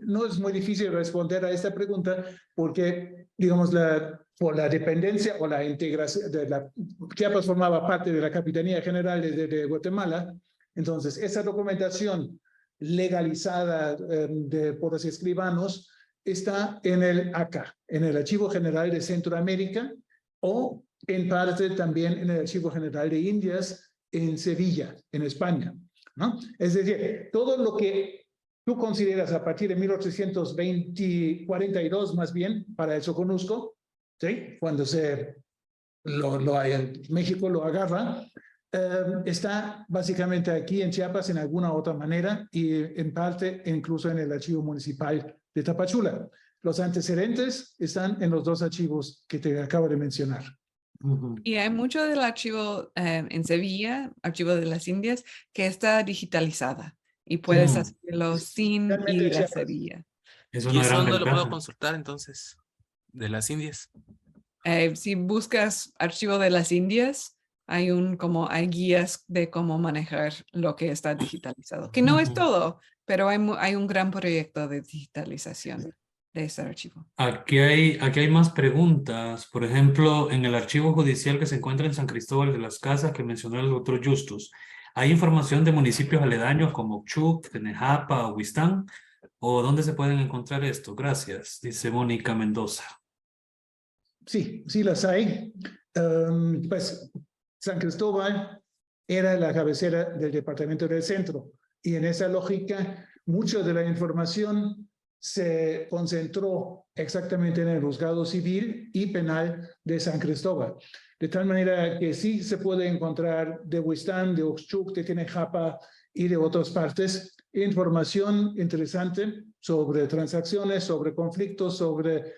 no es muy difícil responder a esta pregunta porque digamos, por la dependencia o la integración, Chiapas formaba parte de la Capitanía General de Guatemala, entonces esa documentación legalizada por los escribanos está en el ACA, en el Archivo General de Centroamérica, o en parte también en el Archivo General de Indias en Sevilla, en España, ¿no? Es decir, todo lo que tú consideras a partir de 1842 más bien, para el Soconusco, ¿sí? Cuando México lo agarra, está básicamente aquí en Chiapas en alguna otra manera y en parte incluso en el archivo municipal de Tapachula. Los antecedentes están en los dos archivos que te acabo de mencionar. Y hay mucho del archivo en Sevilla, Archivo de las Indias, que está digitalizada y puedes hacerlo sin Realmente ir a Chiapas. Sevilla. Es ¿Y una eso gran dónde lo puedo ventaja. consultar entonces? De las Indias. Si buscas Archivo de las Indias, hay guías de cómo manejar lo que está digitalizado, que no es todo, pero hay un gran proyecto de digitalización de ese archivo. Aquí hay más preguntas. Por ejemplo, en el archivo judicial que se encuentra en San Cristóbal de las Casas, que mencionó el doctor Justus, ¿hay información de municipios aledaños como Ochuc, Tenejapa o Huistán? ¿O dónde se pueden encontrar esto? Gracias, dice Mónica Mendoza. Sí, sí las hay. Pues San Cristóbal era la cabecera del departamento del centro y en esa lógica mucha de la información se concentró exactamente en el juzgado civil y penal de San Cristóbal. De tal manera que sí se puede encontrar de Huistán, de Oxchuc, de Tenejapa y de otras partes información interesante sobre transacciones, sobre conflictos, sobre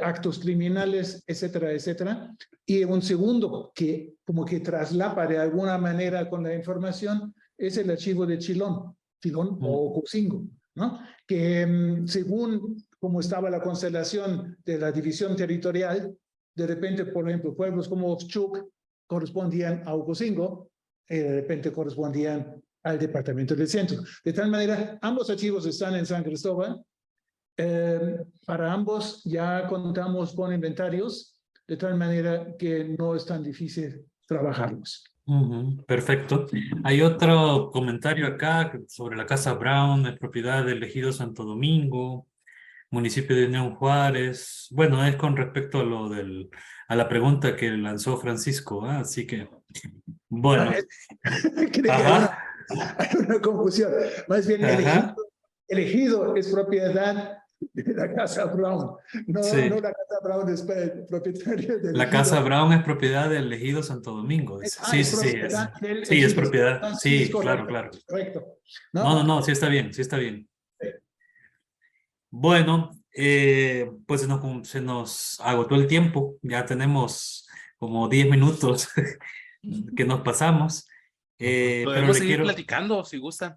actos criminales, etcétera, etcétera. Y un segundo que como que traslapa de alguna manera con la información es el archivo de Chilón o Ocosingo, ¿no? Que según cómo estaba la constelación de la división territorial, de repente, por ejemplo, pueblos como Oxchuc correspondían a Ocosingo, de repente correspondían al departamento del centro. De tal manera, ambos archivos están en San Cristóbal. Para ambos ya contamos con inventarios, de tal manera que no es tan difícil trabajarlos. Perfecto. Hay otro comentario acá sobre la Casa Brown, es propiedad del Ejido Santo Domingo, municipio de Unión Juárez. Bueno, es con respecto a la pregunta que lanzó Francisco, ¿eh? Así que, bueno. Creo que hay una confusión. Más bien, el ejido es propiedad de la Casa Brown. No, sí. No la Casa Brown es propietaria del La ejido. Casa Brown es propiedad del Ejido Santo Domingo. Sí, es propiedad. Sí, claro, claro. Correcto. No, sí está bien, sí está bien. Sí. Bueno, pues se nos agotó el tiempo. Ya tenemos como 10 minutos que nos pasamos. Pero Podemos seguir platicando si gustan.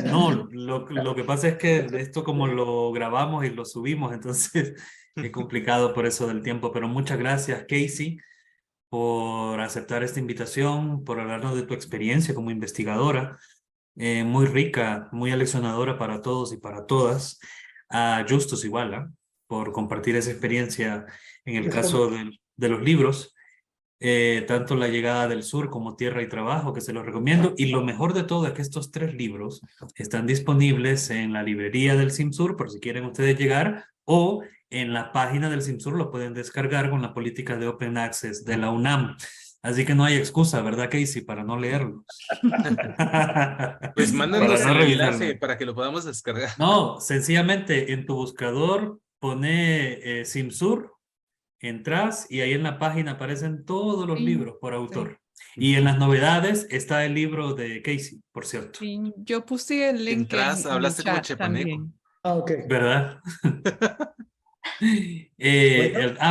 No, lo que pasa es que esto como lo grabamos y lo subimos, entonces es complicado por eso del tiempo. Pero muchas gracias, Casey, por aceptar esta invitación, por hablarnos de tu experiencia como investigadora, muy rica, muy aleccionadora para todos y para todas. A Justus igual, ¿eh? Por compartir esa experiencia en el caso de los libros. Tanto La Llegada del Sur como Tierra y Trabajo, que se los recomiendo. Y lo mejor de todo es que estos 3 libros están disponibles en la librería del CIMSUR, por si quieren ustedes llegar, o en la página del CIMSUR lo pueden descargar con la política de Open Access de la UNAM. Así que no hay excusa, ¿verdad, Casey? Para no leerlos. Pues mándanos el enlace para que lo podamos descargar. No, sencillamente en tu buscador pone CIMSUR, entras y ahí en la página aparecen todos los libros por autor. Sí. Y en las novedades está el libro de Casey, por cierto. Sí, yo puse el link entras, en hablaste el chat como chepaneco. también. Ok. ¿Verdad?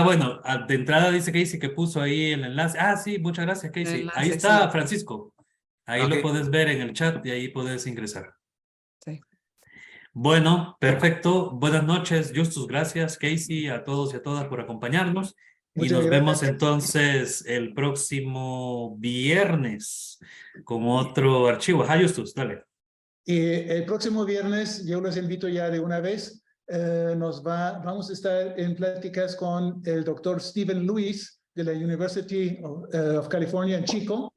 Bueno, de entrada dice Casey que puso ahí el enlace. Sí, muchas gracias, Casey. Enlace, ahí está, sí. Francisco. Ahí lo puedes ver en el chat y ahí puedes ingresar. Sí. Bueno, perfecto. Buenas noches, Justus. Gracias, Casey, a todos y a todas por acompañarnos. Muchas y nos gracias. Vemos entonces el próximo viernes con otro archivo. Justus, dale. Y el próximo viernes yo los invito ya de una vez vamos a estar en pláticas con el doctor Stephen Lewis de la University of California en Chico,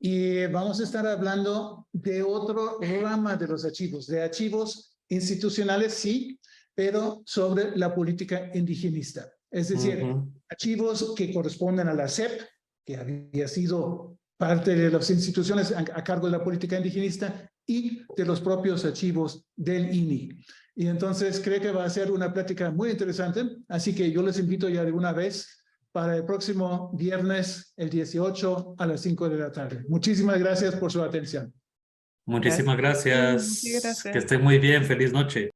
y vamos a estar hablando de otro rama de los archivos, de archivos institucionales, sí, pero sobre la política indigenista. Es decir, archivos que corresponden a la SEP, que había sido parte de las instituciones a cargo de la política indigenista, y de los propios archivos del INI. Y entonces creo que va a ser una plática muy interesante, así que yo les invito ya de una vez para el próximo viernes, el 18 a las 5 de la tarde. Muchísimas gracias por su atención. Muchísimas gracias. Muchas gracias. Que estén muy bien. Feliz noche.